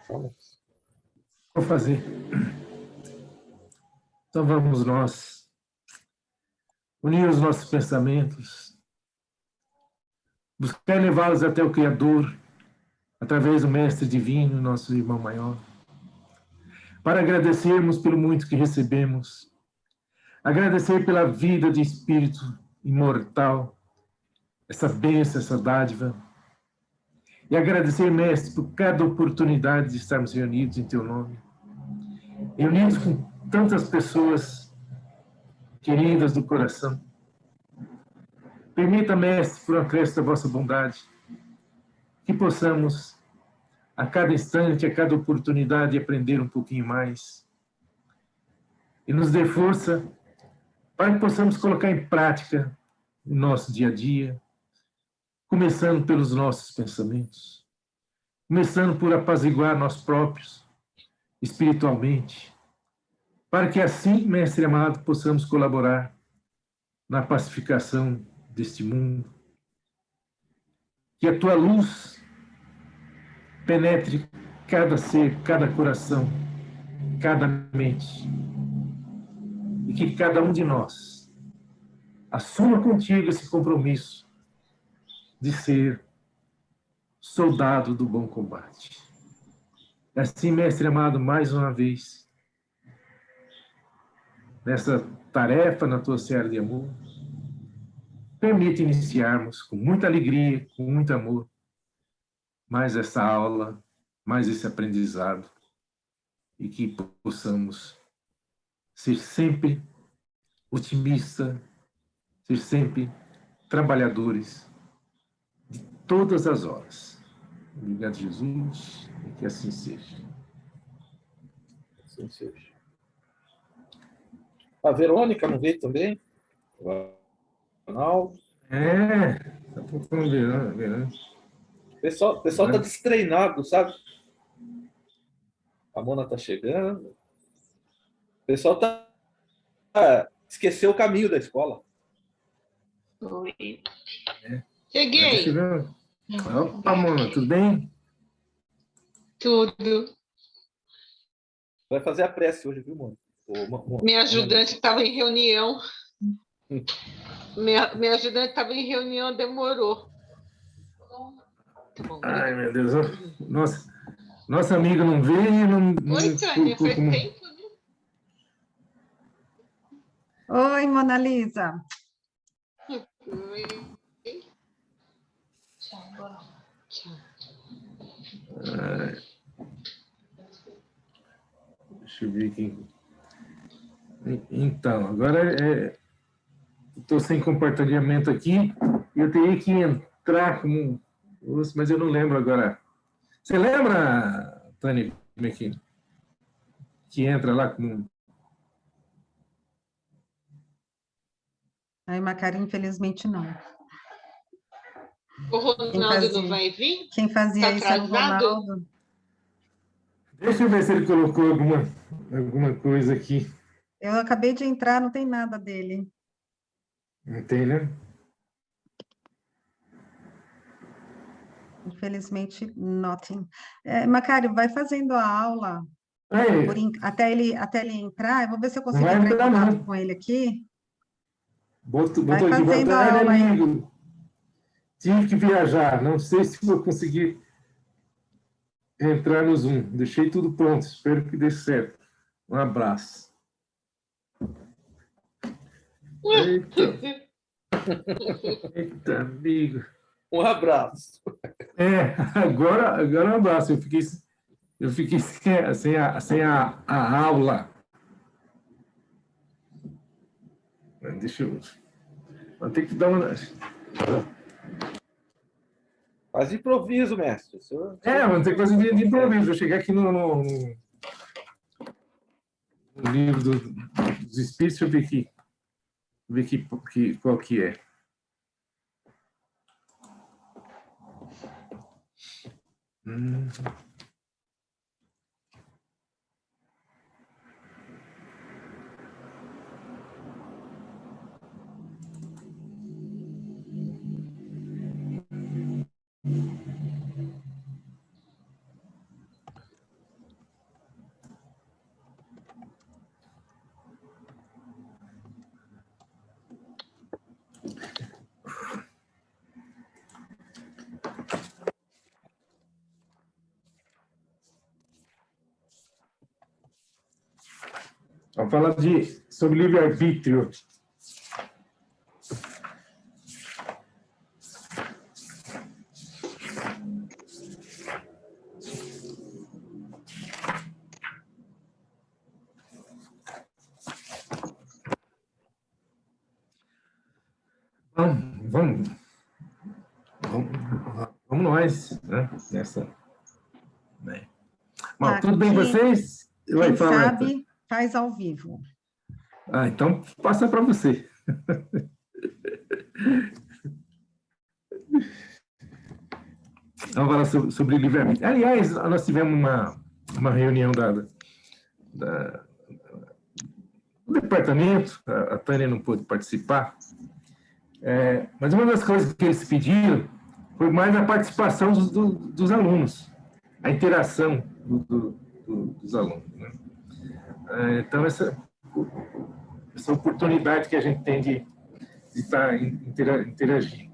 Vamos. Vou fazer. Então vamos nós unir os nossos pensamentos, buscar levá-los até o Criador, através do Mestre Divino, nosso irmão maior, para agradecermos pelo muito que recebemos, agradecer pela vida de espírito imortal, essa bênção, essa dádiva, e agradecer, Mestre, por cada oportunidade de estarmos reunidos em Teu nome, reunidos com tantas pessoas queridas do coração. Permita, Mestre, por acréscimo da vossa bondade, que possamos, a cada instante, a cada oportunidade, aprender um pouquinho mais. E nos dê força para que possamos colocar em prática o nosso dia a dia, começando pelos nossos pensamentos, começando por apaziguar nós próprios, espiritualmente, para que assim, Mestre amado, possamos colaborar na pacificação deste mundo. Que a tua luz penetre cada ser, cada coração, cada mente, e que cada um de nós assuma contigo esse compromisso de ser soldado do bom combate. Assim, Mestre amado, mais uma vez, nessa tarefa na tua seara de amor, permite iniciarmos com muita alegria, com muito amor, mais essa aula, mais esse aprendizado, e que possamos ser sempre otimistas, ser sempre trabalhadores de todas as horas. Obrigado, Jesus, e que assim seja. Assim seja. A Verônica não veio também? O Arnaldo. Tá procurando Verônica. O pessoal está destreinado, sabe? A Mona está chegando. O pessoal esqueceu o caminho da escola. Oi. Cheguei. Opa, Mona, tudo bem? Tudo. Vai fazer a prece hoje, viu, Mona? Minha ajudante estava em reunião. Minha ajudante estava em reunião, demorou. Tá bom, ai, meu Deus. Nossa amiga não veio. Oi, Tânia, faz tempo, né? Oi, Mona Lisa. Oi. Tchau, agora. Tchau. Deixa eu ver aqui. Então, agora estou sem compartilhamento aqui. Eu teria que entrar como... Mas eu não lembro agora. Você lembra, Tânia, como é que entra lá como... Ai, Macari, infelizmente não. O Ronaldo não vai vir? Quem fazia Tá isso era o atrasado? Ronaldo. Deixa eu ver se ele colocou alguma coisa aqui. Eu acabei de entrar, não tem nada dele. Não tem, né? Infelizmente, nothing. Macário, vai fazendo a aula até ele entrar. Eu vou ver se eu consigo Vai entrar em entrar, contato não. com ele aqui. Botou Vai aqui, boa fazendo a tarde, aula aí. amigo. Tive que viajar. Não sei se vou conseguir entrar no Zoom. Deixei tudo pronto. Espero que dê certo. Um abraço. Eita, amigo. Um abraço. Agora um abraço. Eu fiquei sem a aula. Deixa eu... Vou ter que dar uma... Faz improviso, mestre. Vamos ter que fazer de improviso. Vou chegar aqui no livro dos Espíritos. Deixa eu ver aqui qual que é. Vamos falar sobre livre-arbítrio. Vamos nós, né? Nessa. Né? Bom, tudo bem com vocês? Quem sabe, faz ao vivo. Então, passa para você. Vamos falar sobre livre-arbítrio. Aliás, nós tivemos uma reunião do departamento, a Tânia não pôde participar, mas uma das coisas que eles pediram foi mais a participação dos alunos, a interação dos alunos. Né? Então, essa oportunidade que a gente tem de estar interagindo.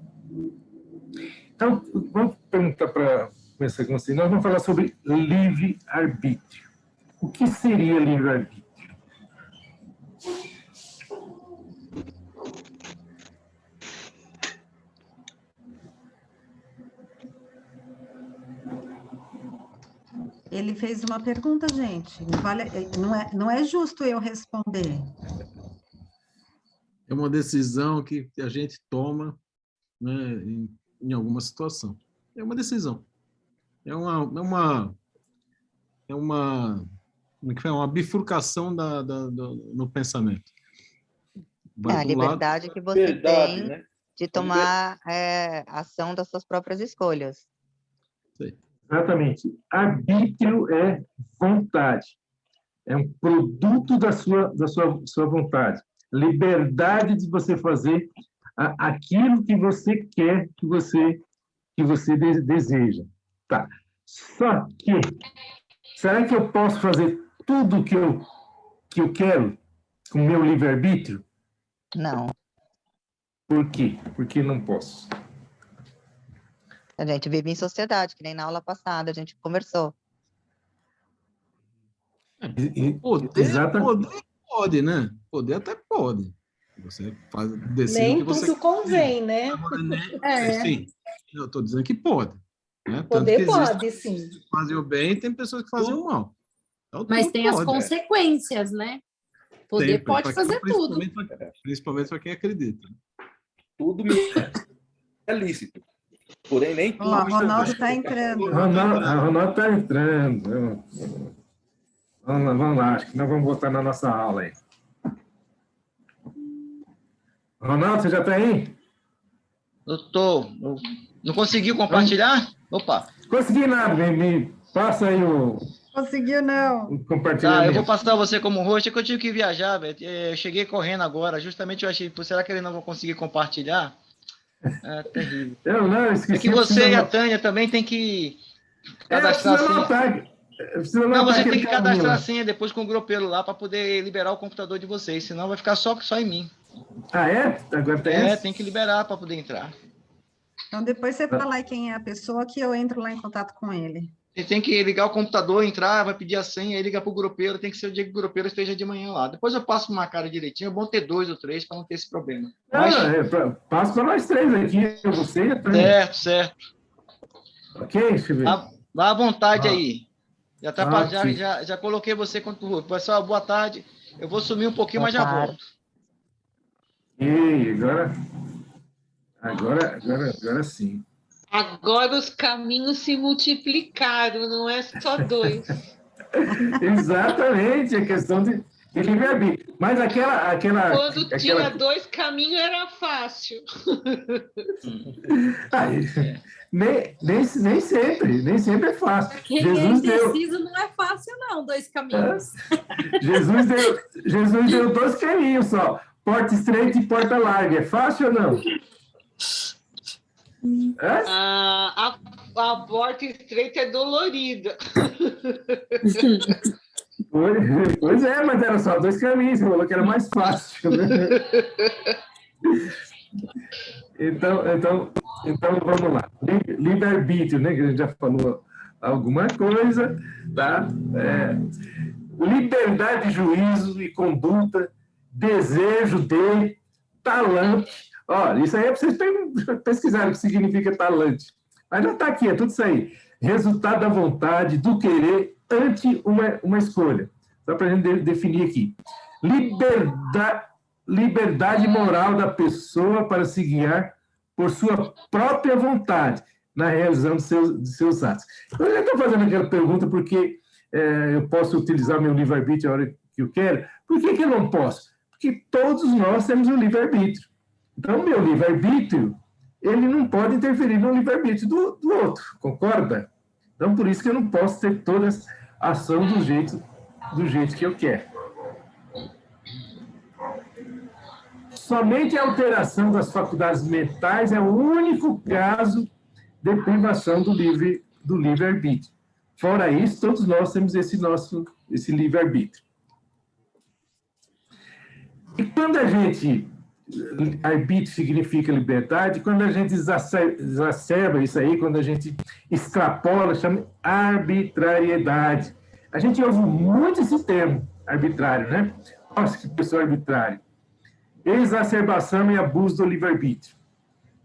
Então, vamos perguntar para começar com você. Nós vamos falar sobre livre-arbítrio. O que seria livre-arbítrio? Ele fez uma pergunta, gente. Não é justo eu responder. É uma decisão que a gente toma, né, em alguma situação. É uma decisão. É uma bifurcação no pensamento. É a liberdade que você tem, né, de tomar ação das suas próprias escolhas. Sim. Exatamente. Arbítrio é vontade. É um produto da sua vontade. Liberdade de você fazer aquilo que você quer, que você deseja. Tá. Só que, será que eu posso fazer tudo que eu quero com o meu livre-arbítrio? Não. Por quê? Porque não posso. A gente vive em sociedade, que nem na aula passada a gente conversou. Poder pode, né? Poder até pode. Você decide nem o que você tudo convém, né? Sim, eu estou dizendo que pode. Né? Poder pode, sim. Pessoas que fazem o bem e tem pessoas que fazem o mal. Então, mas tem as consequências, né? Poder pode fazer tudo. Principalmente para quem acredita. Tudo é lícito. Porém, nem tudo. O Ronaldo está entrando. Ronaldo está entrando. Vamos lá, acho que nós vamos voltar na nossa aula aí. Ronaldo, você já está aí? Eu tô. Não conseguiu compartilhar? Opa! Consegui nada, me passa aí o. Conseguiu, não. O compartilhamento. Tá, eu vou passar você como host, é que eu tive que viajar, velho. Eu cheguei correndo agora, justamente eu achei, será que ele não vai conseguir compartilhar? É terrível. Eu não, esqueci. É que você e a Tânia também tem que cadastrar a senha. Não, você tem que cadastrar a senha depois com o gropeiro lá para poder liberar o computador de vocês, senão vai ficar só em mim. Ah, é? Agora tem que liberar para poder entrar. Então, depois você fala aí quem é a pessoa que eu entro lá em contato com ele. Você tem que ligar o computador, entrar, vai pedir a senha, aí liga para o gropeiro, tem que ser o dia que o gropeiro esteja de manhã lá. Depois eu passo uma cara direitinho, é bom ter 2 ou 3 para não ter esse problema. Passo para nós 3 aqui, você e a Tânia. Certo. Ok, deixa eu ver. Vá à vontade aí. Já coloquei você quanto o pessoal, boa tarde. Eu vou sumir um pouquinho, mas já volto. E agora sim. Agora os caminhos se multiplicaram, não é só 2. Exatamente, a questão de livre-arbítrio. Mas Quando tinha 2 caminhos era fácil. Nem sempre é fácil. Quem é indeciso não é fácil, não, 2 caminhos. Jesus deu 2 caminhos só. Porta estreita e porta larga. É fácil ou não? A porta estreita é dolorida. Pois é, mas era só 2 caminhos. Você falou que era mais fácil. Né? Então, vamos lá. Livre-arbítrio, né? Que a gente já falou alguma coisa, tá? liberdade de juízo e conduta, desejo de, talante. Olha, isso aí é para vocês pesquisarem o que significa talante. Mas já está aqui, é tudo isso aí. Resultado da vontade, do querer, ante uma escolha. Só para a gente definir aqui. Liberdade moral da pessoa para se guiar por sua própria vontade na realização de seus atos. Eu já estou fazendo aquela pergunta porque eu posso utilizar meu livre-arbítrio a hora que eu quero. Por que eu não posso? Porque todos nós temos um livre-arbítrio. Então, o meu livre-arbítrio, ele não pode interferir no livre-arbítrio do outro, concorda? Então, por isso que eu não posso ter toda a ação do jeito que eu quero. Somente a alteração das faculdades mentais é o único caso de privação do livre-arbítrio. Fora isso, todos nós temos esse livre-arbítrio. E quando a gente... Arbítrio significa liberdade, quando a gente exacerba isso aí, quando a gente extrapola, chama arbitrariedade. A gente ouve muito esse termo, arbitrário, né? Nossa, que pessoa arbitrária. Exacerbação e abuso do livre-arbítrio,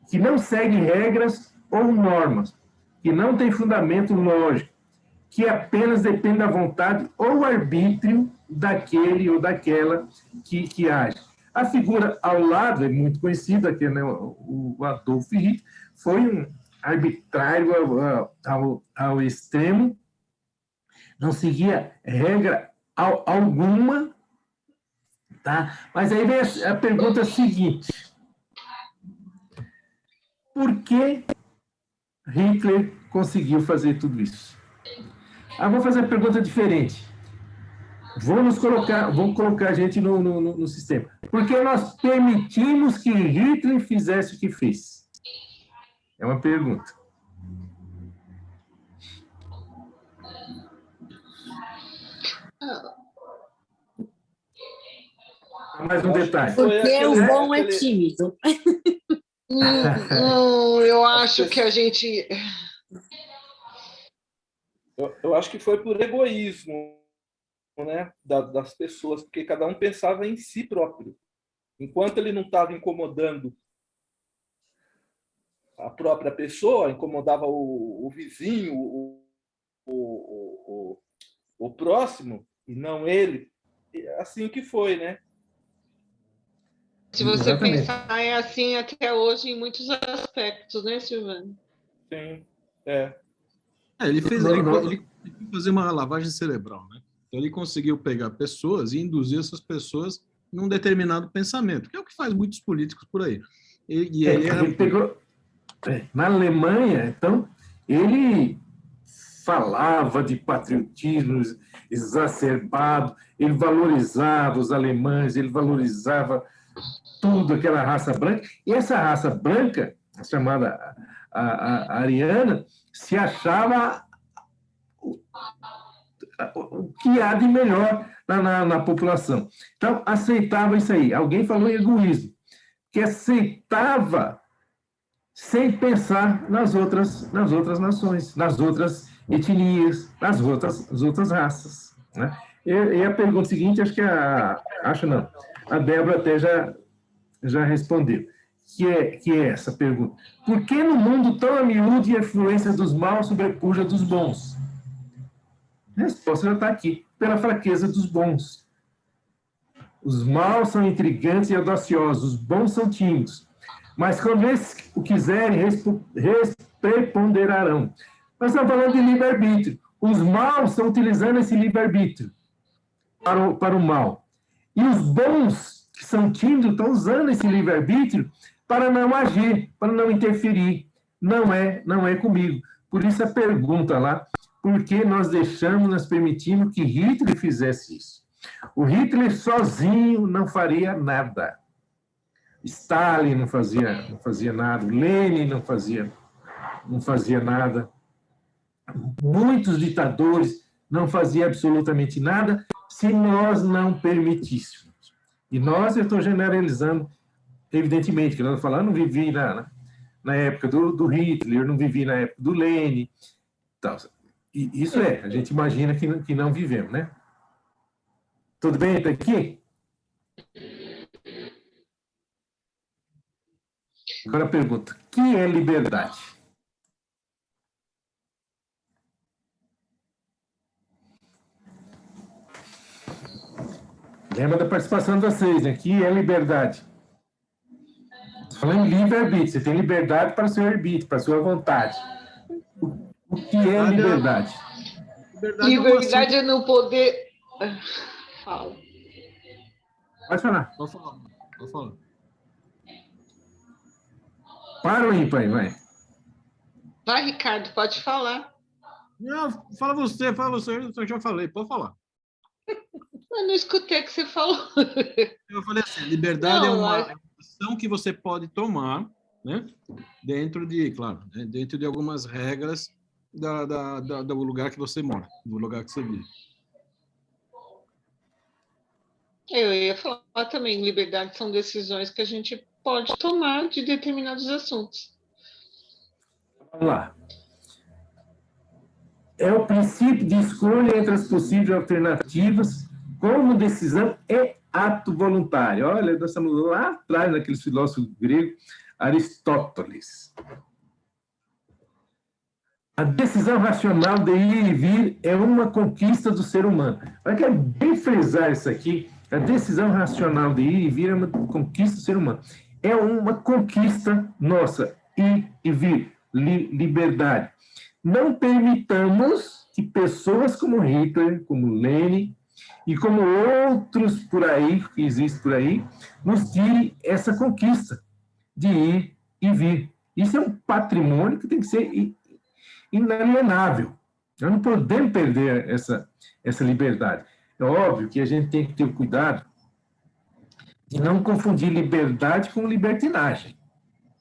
que não segue regras ou normas, que não tem fundamento lógico, que apenas depende da vontade ou arbítrio daquele ou daquela que age. A figura ao lado é muito conhecida, que é, né, o Adolf Hitler, foi um arbitrário ao extremo, não seguia regra alguma, tá? Mas aí vem a pergunta seguinte: por que Hitler conseguiu fazer tudo isso? Vou fazer uma pergunta diferente. Vamos colocar a gente no sistema. Porque nós permitimos que Hitler fizesse o que fez? É uma pergunta. Mais um detalhe. Porque o bom é tímido. Eu acho que a gente... Eu acho que foi por egoísmo, né, das pessoas, porque cada um pensava em si próprio. Enquanto ele não estava incomodando a própria pessoa, incomodava o vizinho, o próximo, e não ele. É assim que foi, né? Se você pensar, é assim até hoje em muitos aspectos, né, Silvano? Sim, ele conseguiu fazer uma lavagem cerebral, né? Então, ele conseguiu pegar pessoas e induzir essas pessoas num determinado pensamento, que é o que faz muitos políticos por aí. Ele pegou... Na Alemanha, então, ele falava de patriotismo exacerbado, ele valorizava os alemães, ele valorizava tudo, aquela raça branca, e essa raça branca, chamada a ariana, se achava o que há de melhor na população. Então, aceitava isso aí. Alguém falou em egoísmo, que aceitava sem pensar nas outras nações, nas outras etnias, nas outras raças, né? E a pergunta seguinte, acho que a Débora até já respondeu, que é essa pergunta. Por que no mundo tão a miúde a influência dos maus sobrepuja dos bons? A resposta já está aqui, pela fraqueza dos bons. Os maus são intrigantes e audaciosos, os bons são tímidos. Mas quando eles o quiserem, preponderarão. Nós estamos falando de livre-arbítrio. Os maus estão utilizando esse livre-arbítrio para o mal. E os bons, que são tímidos, estão usando esse livre-arbítrio para não agir, para não interferir. Não é comigo. Por isso a pergunta lá, por que nós permitimos que Hitler fizesse isso? O Hitler sozinho não faria nada. Stalin não fazia nada, Lenin não fazia nada. Muitos ditadores não faziam absolutamente nada se nós não permitíssemos. E eu estou generalizando, evidentemente, que eu estou falando, não vivi na época do Hitler, não vivi na época do Lenin. Então, isso a gente imagina que não vivemos, né? Tudo bem até aqui? Agora a pergunta: o que é liberdade? Lembra da participação de vocês, né? O que é liberdade? Falando em livre-arbítrio, você tem liberdade para o seu arbítrio, para a sua vontade. O que é liberdade? Liberdade é no poder... Fala. Pode falar. Pode falar. Para ou ímpar, vai. Vai, Ricardo, pode falar. Não, fala você, eu já falei, pode falar. Eu não escutei o que você falou. Eu falei assim, liberdade é uma ação que você pode tomar, né? Dentro de, claro, dentro de algumas regras do lugar que você mora, do lugar que você vive. Eu ia falar também, liberdade são decisões que a gente pode tomar de determinados assuntos. Vamos lá. É o princípio de escolha entre as possíveis alternativas, como decisão é ato voluntário. Olha, nós estamos lá atrás daquele filósofo grego, Aristóteles. A decisão racional de ir e vir é uma conquista do ser humano. Eu quero bem frisar isso aqui. A decisão racional de ir e vir é uma conquista do ser humano. É uma conquista nossa, ir e vir, liberdade. Não permitamos que pessoas como Hitler, como Lenin e como outros por aí, que existem por aí, nos tirem essa conquista de ir e vir. Isso é um patrimônio que tem que ser inalienável. Nós não podemos perder essa liberdade. É óbvio que a gente tem que ter o cuidado de não confundir liberdade com libertinagem.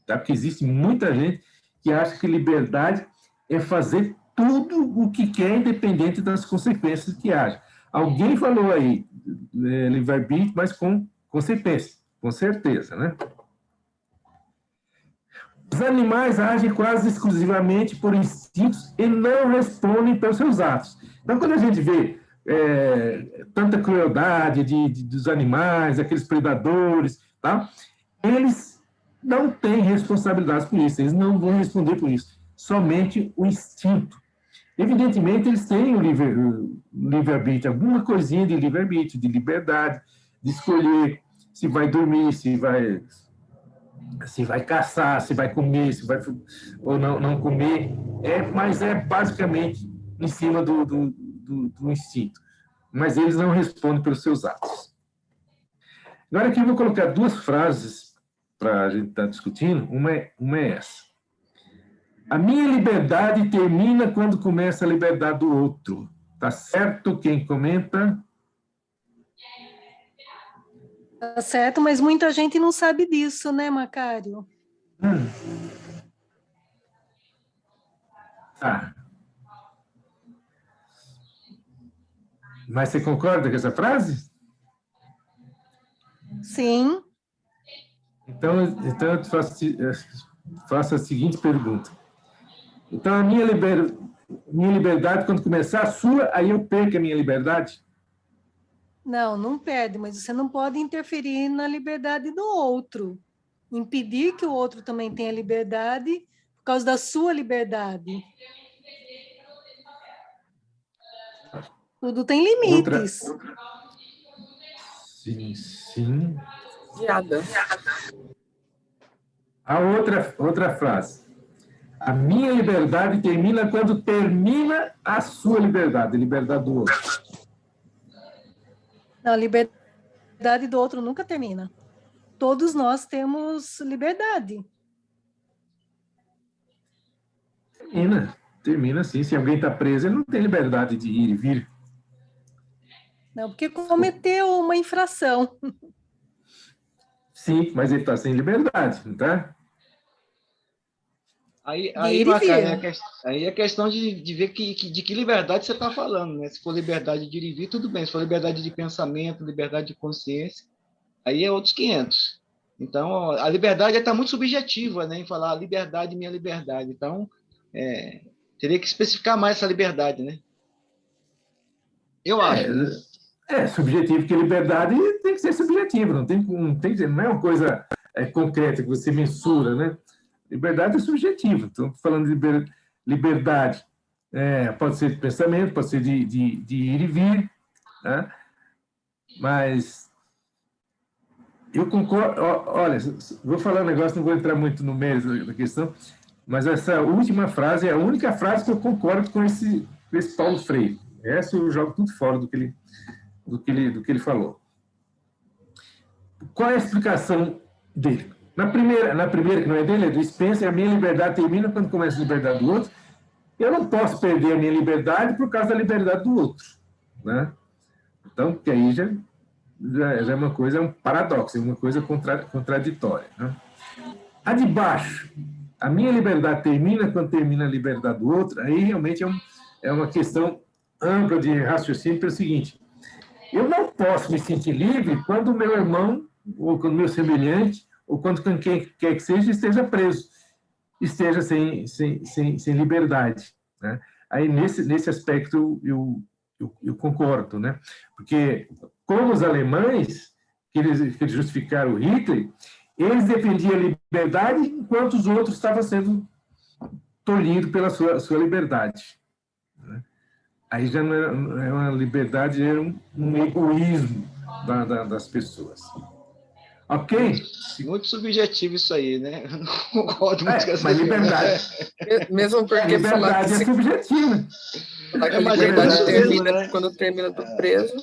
Tá? Porque existe muita gente que acha que liberdade é fazer tudo o que quer, independente das consequências que haja. Alguém falou aí, livre-arbítrio, mas com consequência, com certeza, né? Os animais agem quase exclusivamente por instintos e não respondem pelos seus atos. Então, quando a gente vê tanta crueldade dos animais, aqueles predadores, tá? Eles não têm responsabilidade por isso, eles não vão responder por isso, somente o instinto. Evidentemente, eles têm o livre-arbítrio, alguma coisinha de livre-arbítrio, de liberdade, de escolher se vai dormir, se vai caçar, se vai comer, se vai ou não comer, mas é basicamente em cima do instinto. Mas eles não respondem pelos seus atos. Agora aqui eu vou colocar duas frases para a gente estar discutindo. Uma é essa. A minha liberdade termina quando começa a liberdade do outro. Tá certo? Quem comenta? Tá certo, mas muita gente não sabe disso, né, Macário? Tá. Mas você concorda com essa frase? Sim. Então eu faço a seguinte pergunta. Então, a minha liberdade, quando começar a sua, aí eu perco a minha liberdade? Não perde, mas você não pode interferir na liberdade do outro. Impedir que o outro também tenha liberdade por causa da sua liberdade. Tudo tem limites. Sim. A outra frase. A minha liberdade termina quando termina a sua liberdade, a liberdade do outro. Não, a liberdade do outro nunca termina. Todos nós temos liberdade. Termina sim. Se alguém está preso, ele não tem liberdade de ir e vir. Não, porque cometeu uma infração. Sim, mas ele está sem liberdade, não está? Aí é questão de ver de que liberdade você está falando, né? Se for liberdade de ir e vir, tudo bem. Se for liberdade de pensamento, liberdade de consciência, aí é outros 500. Então, a liberdade está muito subjetiva, né? Em falar liberdade, minha liberdade. Então, teria que especificar mais essa liberdade, né? Eu acho. É subjetivo, porque liberdade tem que ser subjetiva, não é uma coisa concreta que você mensura, né? Liberdade é subjetiva. Então, falando de liberdade, pode ser de pensamento, pode ser de ir e vir, né? Mas eu concordo. Olha, vou falar um negócio, não vou entrar muito no mérito da questão, mas essa última frase é a única frase que eu concordo com esse Paulo Freire. Essa eu jogo tudo fora do que ele falou. Qual é a explicação dele? Na primeira, que não é dele, é do Spencer, a minha liberdade termina quando começa a liberdade do outro. Eu não posso perder a minha liberdade por causa da liberdade do outro, né? Então, que aí já é uma coisa, é um paradoxo, é uma coisa contraditória, né? A de baixo, a minha liberdade termina quando termina a liberdade do outro, aí realmente é uma questão ampla de raciocínio, pelo seguinte: eu não posso me sentir livre quando o meu irmão, ou quando o meu semelhante, ou quando quem quer que seja, esteja preso, esteja sem liberdade, né? Aí, nesse aspecto, eu concordo, né? Porque, como os alemães, que eles justificaram o Hitler, eles defendiam a liberdade enquanto os outros estavam sendo tolhidos pela sua liberdade, né? Aí já não é uma liberdade, é um egoísmo das pessoas. Ok? Muito subjetivo isso aí, né? Eu não concordo muito com essa mas liberdade. Mesmo porque liberdade é subjetiva. Falar que a liberdade termina, né? Quando termina do preso.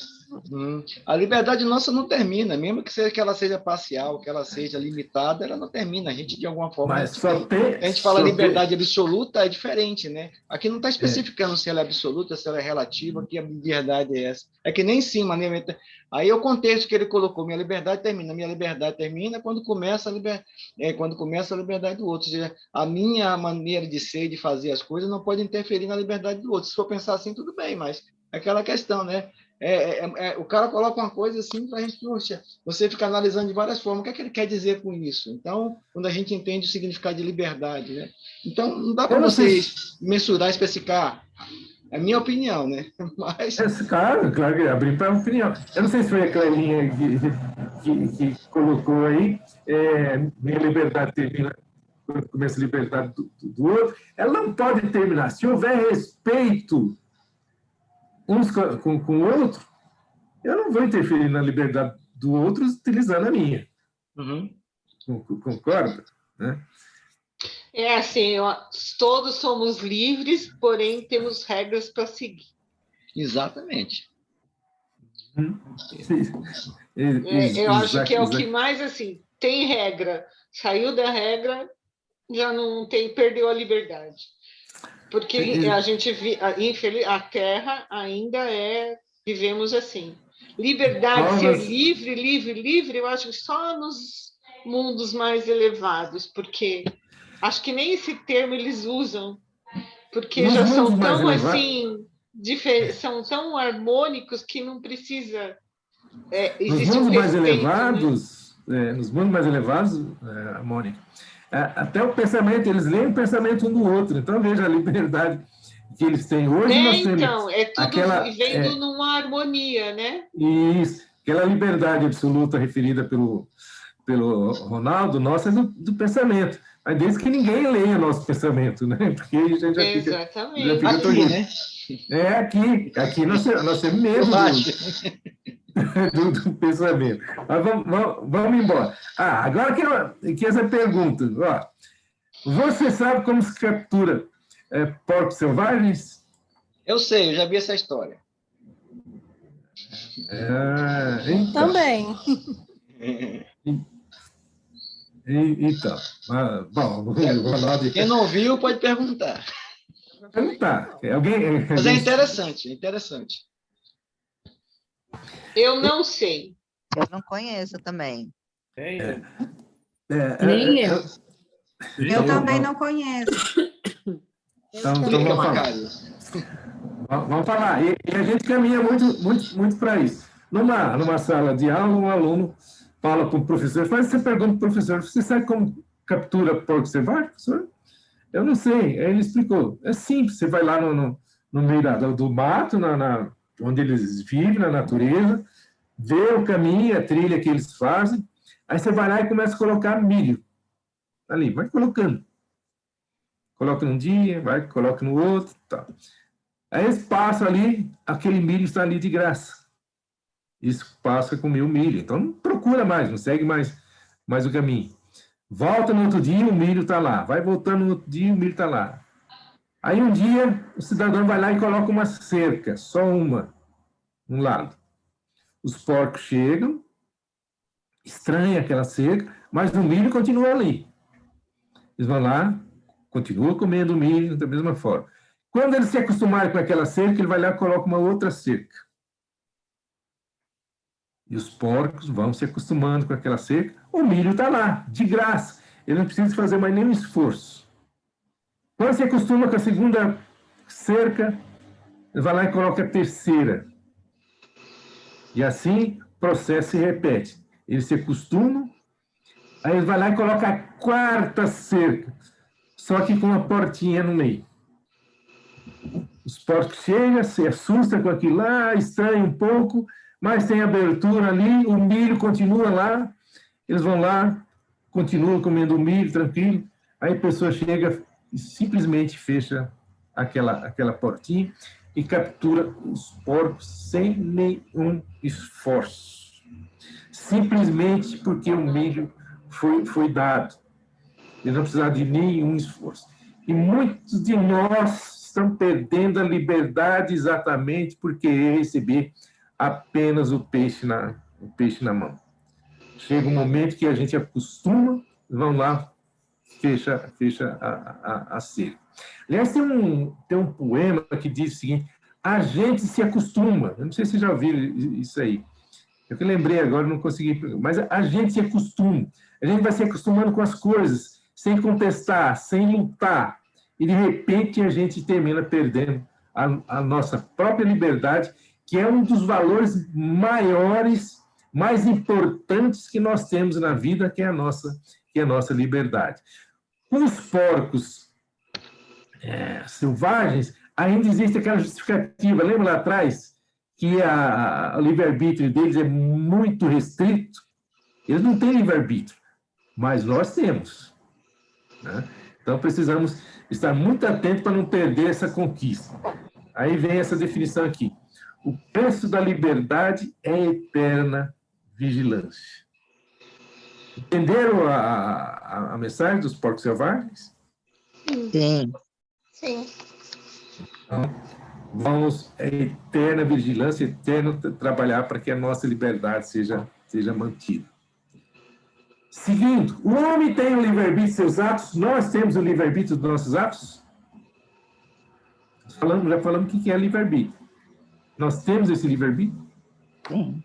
A liberdade nossa não termina, mesmo que ela seja parcial, que ela seja limitada, ela não termina. A gente, de alguma forma, mas a gente fala liberdade absoluta, é diferente, né? Aqui não está especificando se ela é absoluta, se ela é relativa, que a liberdade é essa. É que nem em cima, né? Aí é o contexto que ele colocou: minha liberdade termina quando começa a liberdade do outro. Ou seja, a minha maneira de ser, de fazer as coisas, não pode interferir na liberdade do outro. Se for pensar assim, tudo bem, mas é aquela questão, né? O cara coloca uma coisa assim para a gente, poxa, você fica analisando de várias formas. O que é que ele quer dizer com isso? Então, quando a gente entende o significado de liberdade, né? Então, não dá para vocês mensurar, especificar. É a minha opinião, né? Mas... Claro que abrir para a opinião. Eu não sei se foi a Clelinha que colocou aí, minha liberdade termina quando começa a liberdade do outro. Ela não pode terminar. Se houver respeito uns com o outro, eu não vou interferir na liberdade do outro utilizando a minha. Concorda? Né? É assim, todos somos livres, porém temos regras para seguir. Exatamente. Eu acho que é o que mais, assim, tem regra, saiu da regra, já não tem, perdeu a liberdade. Porque a gente, a Terra ainda vivemos assim. Liberdade, ser livre, eu acho que só nos mundos mais elevados, porque acho que nem esse termo eles usam, porque já são tão assim, são tão harmônicos que não precisa existir um respeito, nos mundos mais elevados, Mônica, até o pensamento, eles leem o pensamento um do outro. Então, veja a liberdade que eles têm hoje. Então, tudo vivendo numa harmonia, né? Isso. Aquela liberdade absoluta referida pelo Ronaldo, nossa, é do pensamento. Mas desde que ninguém leia o nosso pensamento, né? Porque a gente já fica aqui, né? Aqui nós temos medo do pensamento. Mas vamos embora. Agora que essa pergunta. Ó, você sabe como se captura porcos selvagens? Eu sei, eu já vi essa história. Então. Também. Então, bom, quem não viu pode perguntar. Mas é interessante. Eu não sei. Eu não conheço também. Nem eu. Eu também não conheço. Então vamos falar. E a gente caminha muito para isso. Numa sala de aula, um aluno fala com o professor, você pergunta para o professor: você sabe como captura porco selvagem, professor? Eu não sei. Aí ele explicou: é simples, você vai lá no meio do mato, onde eles vivem, na natureza, vê o caminho, a trilha que eles fazem, aí você vai lá e começa a colocar milho. Ali, vai colocando. Coloca num dia, vai, coloca no outro, tá. Aí eles passam ali, aquele milho está ali de graça. Isso passa a comer o milho. Então não procura mais, não segue mais o caminho. Volta no outro dia, o milho está lá. Vai voltando no outro dia, o milho está lá. Aí um dia, o cidadão vai lá e coloca uma cerca, só um lado. Os porcos chegam, estranham aquela cerca, mas o milho continua ali. Eles vão lá, continuam comendo milho da mesma forma. Quando eles se acostumarem com aquela cerca, ele vai lá e coloca uma outra cerca. E os porcos vão se acostumando com aquela cerca, o milho está lá, de graça. Ele não precisa fazer mais nenhum esforço. Quando se acostuma com a segunda cerca, ele vai lá e coloca a terceira. E assim o processo se repete. Eles se acostumam, aí ele vai lá e coloca a quarta cerca, só que com uma portinha no meio. Os porcos chegam, se assustam com aquilo lá, estranham um pouco, mas tem abertura ali, o milho continua lá, eles vão lá, continuam comendo o milho, tranquilo, aí a pessoa chega e simplesmente fecha aquela portinha e captura os porcos sem nenhum esforço. Simplesmente porque o milho foi dado. Ele não precisava de nenhum esforço. E muitos de nós estão perdendo a liberdade exatamente porque receber apenas o peixe na mão. Chega um momento que a gente acostuma, vão lá, fecha a cerca. Aliás, tem um poema que diz o seguinte: a gente se acostuma. Eu não sei se vocês já ouviram isso aí. Eu que lembrei agora, não consegui, mas a gente se acostuma. A gente vai se acostumando com as coisas, sem contestar, sem lutar. E, de repente, a gente termina perdendo a nossa própria liberdade, que é um dos valores maiores, mais importantes que nós temos na vida, que é a nossa liberdade. Com os porcos selvagens, ainda existe aquela justificativa. Lembra lá atrás que o livre-arbítrio deles é muito restrito? Eles não têm livre-arbítrio, mas nós temos, né? Então, precisamos estar muito atentos para não perder essa conquista. Aí vem essa definição aqui. O preço da liberdade é eterna vigilância. Entenderam a mensagem dos porcos selvagens? Sim. Sim. Então, vamos, eterna vigilância, eterno trabalhar para que a nossa liberdade seja mantida. Seguindo, o homem tem o livre-arbítrio de seus atos, nós temos o livre-arbítrio dos nossos atos? Já falamos o que é livre-arbítrio. Nós temos esse livre-arbítrio? Sim.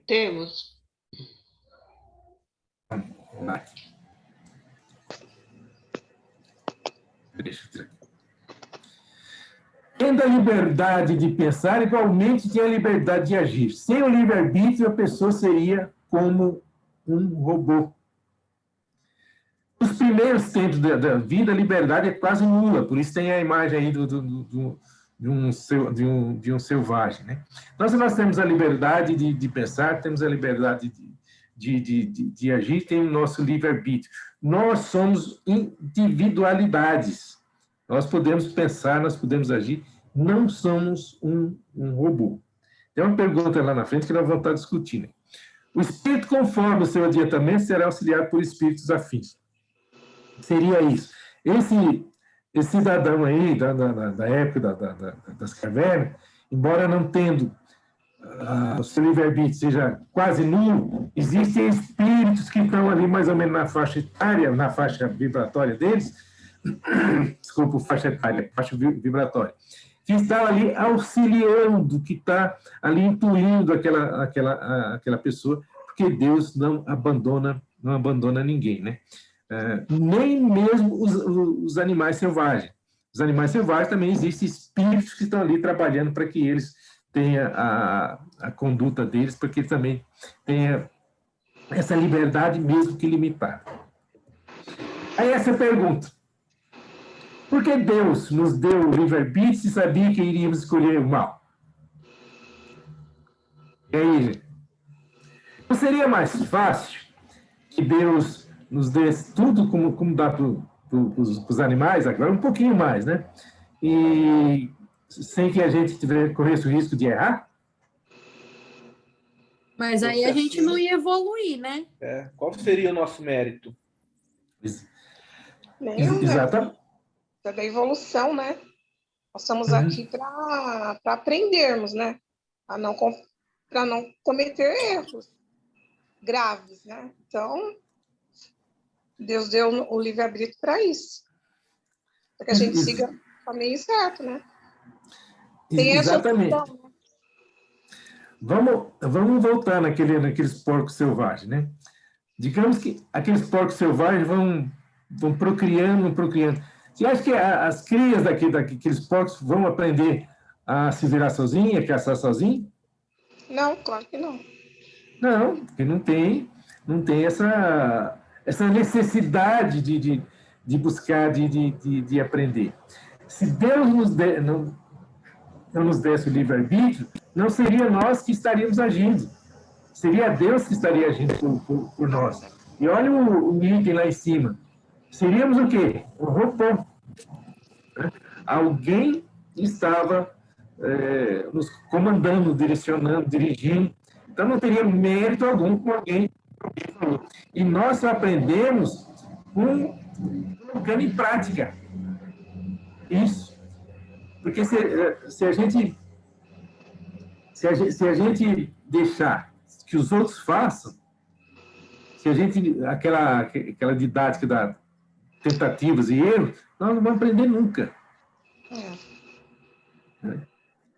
Temos. Tendo a liberdade de pensar, igualmente tem a liberdade de agir. Sem o livre-arbítrio, a pessoa seria como um robô. Nos primeiros tempos da vida, a liberdade é quase nula, por isso tem a imagem aí de um selvagem, né? Nós temos a liberdade de pensar, temos a liberdade de agir, tem o nosso livre-arbítrio. Nós somos individualidades. Nós podemos pensar, nós podemos agir, não somos um robô. Tem uma pergunta lá na frente que nós vamos estar discutindo. O espírito conforme o seu adiantamento será auxiliado por espíritos afins. Seria isso. Esse cidadão aí, da época das cavernas, embora não tendo o seu livre-arbítrio seja quase nulo, existem espíritos que estão ali mais ou menos na faixa etária, na faixa vibratória deles, desculpa, faixa etária, faixa vibratória, que está ali auxiliando, que está ali intuindo aquela pessoa, porque Deus não abandona ninguém, né? Nem mesmo os animais selvagens. Os animais selvagens também existem espíritos que estão ali trabalhando para que eles tenham a conduta deles, porque também tenha essa liberdade mesmo que limitada. Aí essa pergunta: por que Deus nos deu o livre-arbítrio se sabia que iríamos escolher o mal? E aí, não seria mais fácil que Deus nos desse tudo como dá para os animais, agora um pouquinho mais, né? E sem que a gente corresse o risco de errar? Mas aí a gente não ia evoluir, né? Qual seria o nosso mérito? Exatamente. É da evolução, né? Nós estamos aqui para aprendermos, né? Para não cometer erros graves, né? Então, Deus deu o livre-arbítrio para isso. Para que a gente siga o caminho certo, né? Tem Exatamente. essa opção, né? Vamos voltar naqueles porcos selvagens, né? Digamos que aqueles porcos selvagens vão procriando. Você acha que as crias daqueles porcos vão aprender a se virar sozinha, a caçar sozinho? Não, claro que não. Não, porque não tem essa necessidade de buscar, de aprender. Se Deus não nos desse o livre-arbítrio, não seria nós que estaríamos agindo. Seria Deus que estaria agindo por nós. E olha o item lá em cima. Seríamos o quê? Um robô. Alguém estava nos comandando, direcionando, dirigindo. Então, não teria mérito algum com alguém falou. E nós só aprendemos colocando em prática. Isso. Porque se a gente deixar que os outros façam, se a gente aquela didática da tentativas e erros, nós não vamos aprender nunca.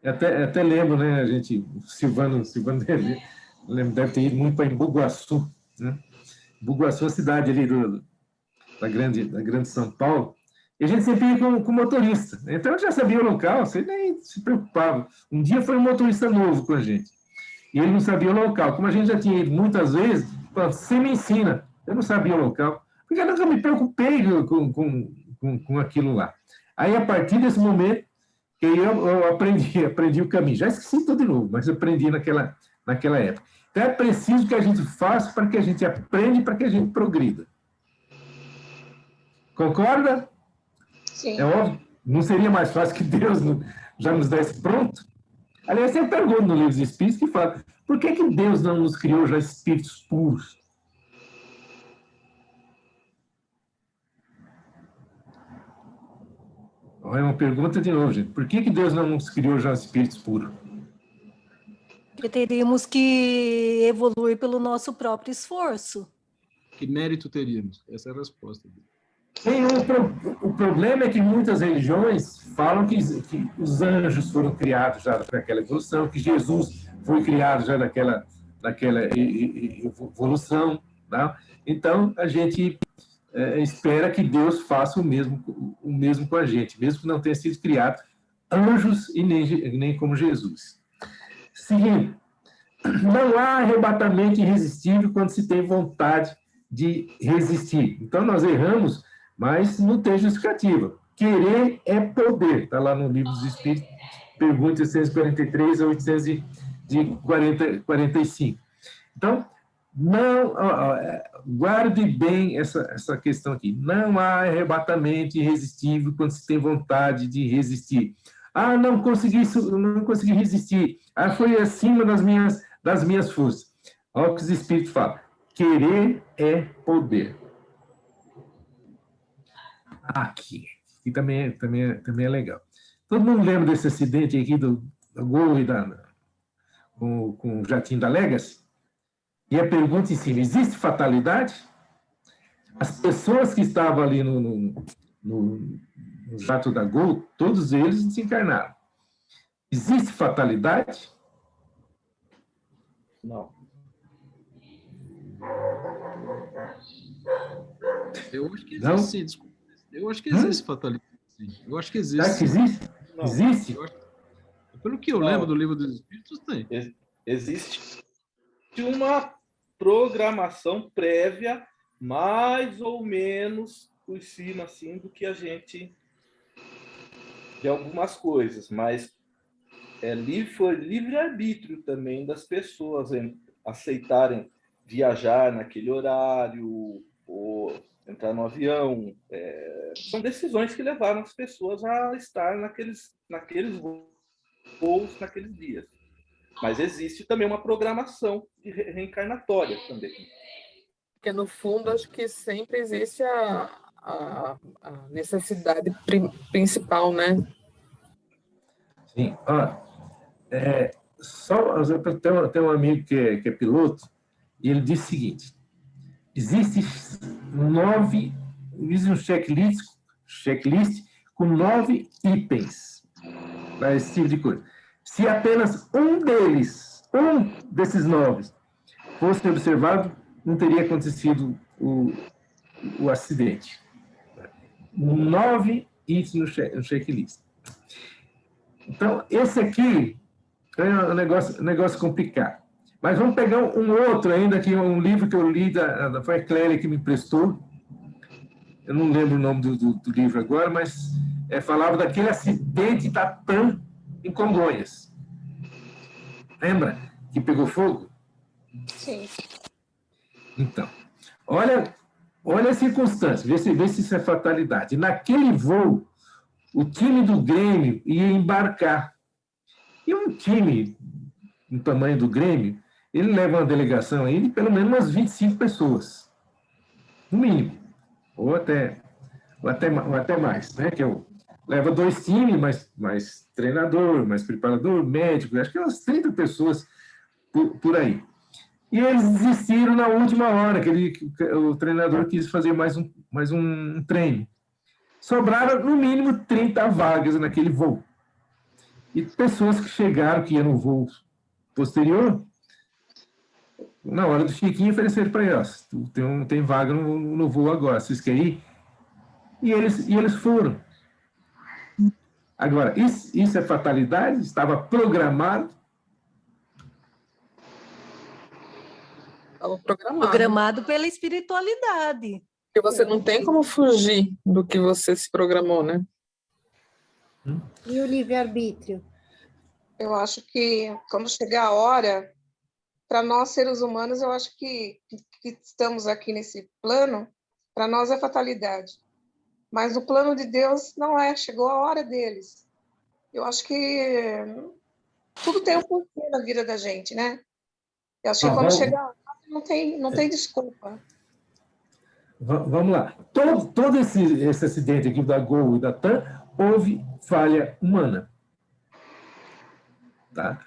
Até lembro, né, a gente, Silvano deve ter ido muito para Embu-Guaçu, né? Embu-Guaçu é a cidade ali da grande São Paulo, e a gente sempre ia com motorista. Então, eu já sabia o local, você nem se preocupava. Um dia foi um motorista novo com a gente, e ele não sabia o local. Como a gente já tinha ido muitas vezes, falou, você me ensina. Eu não sabia o local, porque eu nunca me preocupei com aquilo lá. Aí, a partir desse momento, eu aprendi o caminho. Já esqueci tudo de novo, mas aprendi naquela época. Então, é preciso que a gente faça para que a gente aprenda, para que a gente progrida. Concorda? Sim. É óbvio. Não seria mais fácil que Deus já nos desse pronto? Aliás, tem uma pergunta no livro dos Espíritos que fala, por que Deus não nos criou já espíritos puros? É uma pergunta de novo, gente. Por que Deus não nos criou já espíritos puros? Porque teríamos que evoluir pelo nosso próprio esforço. Que mérito teríamos? Essa é a resposta dele. O problema é que muitas religiões falam que os anjos foram criados já naquela evolução, que Jesus foi criado já naquela evolução. Tá? Então, a gente espera que Deus faça o mesmo com a gente, mesmo que não tenha sido criado anjos e nem como Jesus. Seguinte, não há arrebatamento irresistível quando se tem vontade de resistir. Então, nós erramos, mas não tem justificativa. Querer é poder. Está lá no Livro dos Espíritos, pergunta 843 a 845. Então, não, guarde bem essa questão aqui. Não há arrebatamento irresistível quando se tem vontade de resistir. Não consegui resistir. Foi acima das minhas forças. Olha o que os Espíritos falam. Querer é poder. Aqui também é legal. Todo mundo lembra desse acidente aqui do Gol e com o jatinho da Legacy? E a pergunta em cima, existe fatalidade? As pessoas que estavam ali no jato da Gol, todos eles desencarnaram. Existe fatalidade? Não. Eu acho que existe, sim, desculpa. Eu acho que existe fatalidade, sim. Eu acho que existe. Será que existe? Não. Existe? Pelo que eu lembro do Livro dos Espíritos, tem. Existe uma programação prévia, mais ou menos por cima, assim, do que a gente... de algumas coisas, mas Foi livre-arbítrio também das pessoas aceitarem viajar naquele horário, ou entrar no avião. São decisões que levaram as pessoas a estar naqueles voos, naqueles dias. Mas existe também uma programação reencarnatória também. Porque, no fundo, acho que sempre existe a necessidade principal, né? Sim. Tem um amigo que é piloto, e ele diz o seguinte: existe um checklist com 9 itens para esse tipo de coisa. Se apenas um desses 9 fosse observado, não teria acontecido o acidente. 9 itens no checklist. Então, esse aqui é um negócio complicado. Mas vamos pegar um outro ainda, que é um livro que eu li, foi a Clélia que me emprestou. Eu não lembro o nome do livro agora, mas falava daquele acidente da TAM em Congonhas. Lembra? Que pegou fogo? Sim. Então, olha a circunstância, vê se isso é fatalidade. Naquele voo, o time do Grêmio ia embarcar. E um time do tamanho do Grêmio, ele leva uma delegação aí de pelo menos umas 25 pessoas, no mínimo, ou até mais, né? Leva 2 times, mais treinador, mais preparador, médico, acho que umas 30 pessoas por aí. E eles desistiram na última hora, que o treinador quis fazer mais um treino. Sobraram, no mínimo, 30 vagas naquele voo. E pessoas que chegaram, que iam no voo posterior, na hora do check-in, ofereceram para eles: tem vaga no voo agora, vocês querem ir? E eles foram. Agora, isso é fatalidade? Estava programado? Estava programado. Programado pela espiritualidade. Porque você não tem como fugir do que você se programou, né? E o livre-arbítrio? Eu acho que quando chegar a hora, para nós seres humanos, eu acho que estamos aqui nesse plano, para nós é fatalidade. Mas no plano de Deus não é, chegou a hora deles. Eu acho que tudo tem um porquê na vida da gente, né? Eu acho que quando chegar a hora, não tem desculpa. Vamos lá. Todo esse acidente aqui da Gol e da TAM, houve falha humana. Tá?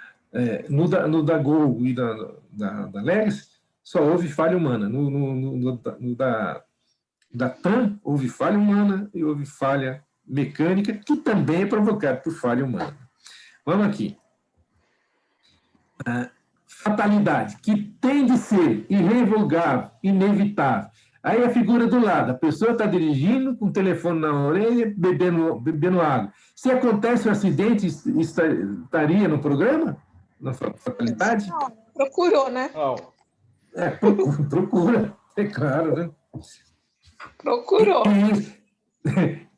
No da Gol e da Legacy, só houve falha humana. No da TAM, houve falha humana e houve falha mecânica, que também é provocada por falha humana. Vamos aqui. Fatalidade, que tem de ser irrevogável, inevitável. Aí a figura do lado, a pessoa está dirigindo com o telefone na orelha, bebendo água. Se acontece um acidente, estaria no programa? Na fatalidade? Não, procurou, né? Procura, é claro, né? Procurou.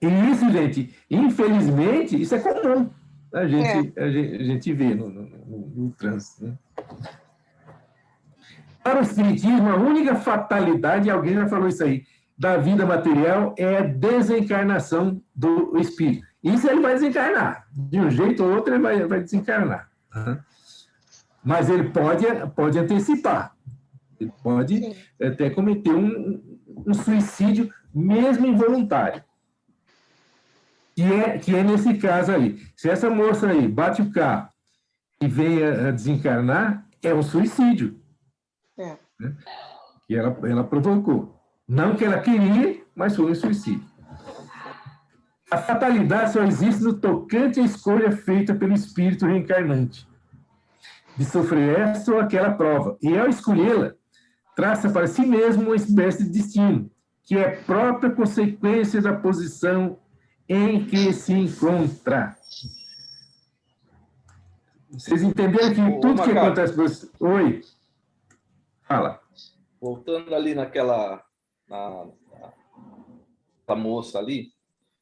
E isso, gente, infelizmente, isso é comum. A gente vê no trânsito, né? Para o espiritismo, a única fatalidade, alguém já falou isso aí, da vida material é a desencarnação do espírito. Isso ele vai desencarnar. De um jeito ou outro, ele vai desencarnar. Mas ele pode antecipar. Ele pode até cometer um suicídio, mesmo involuntário. Que é nesse caso aí. Se essa moça aí bate o carro e vem a desencarnar, é um suicídio. Né? Que ela provocou. Não que ela queria, mas foi um suicídio. A fatalidade só existe no tocante à escolha feita pelo espírito reencarnante de sofrer esta ou aquela prova. E ao escolhê-la, traça para si mesmo uma espécie de destino, que é própria consequência da posição em que se encontra. Vocês entenderam que tudo que acontece por você... Oi? Fala. Voltando ali naquela moça ali,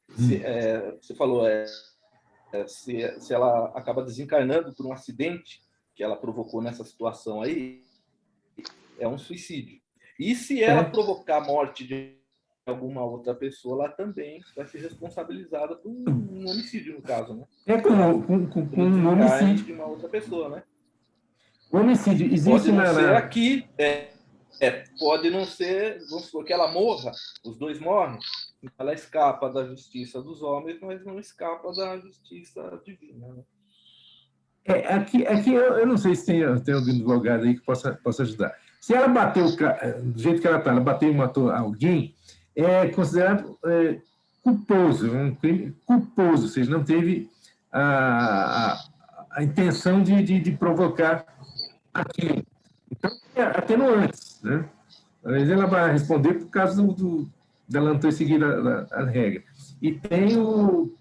você falou, se ela acaba desencarnando por um acidente que ela provocou nessa situação aí, é um suicídio. E se ela provocar a morte de alguma outra pessoa, ela também vai ser responsabilizada por um homicídio, no caso, né? Com um homicídio de uma outra pessoa, né? O homicídio existe pode não ser aqui, pode não ser, vamos supor que ela morra, os dois morrem, ela escapa da justiça dos homens, mas não escapa da justiça divina, né? Aqui eu não sei se tem algum advogado aí que possa ajudar. Se ela bateu, do jeito que ela está, ela bateu e matou alguém, é considerado culposo, um crime culposo, ou seja, não teve a intenção de provocar aquilo. Então, atenuantes, né? Às vezes ela vai responder por causa dela não ter seguido a regra. E tem o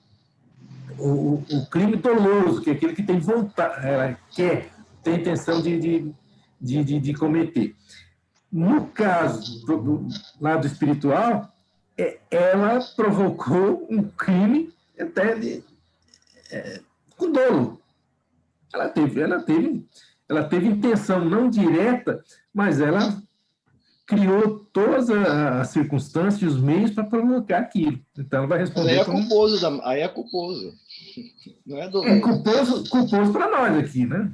crime doloso, que é aquele que tem vontade, ela quer, tem intenção de cometer. No caso do lado espiritual, ela provocou um crime até com dolo. Ela teve intenção não direta, mas ela criou todas as circunstâncias e os meios para provocar aquilo. Então, ela vai responder... Aí é culposo. Não é dolo. É culposo para nós aqui, né?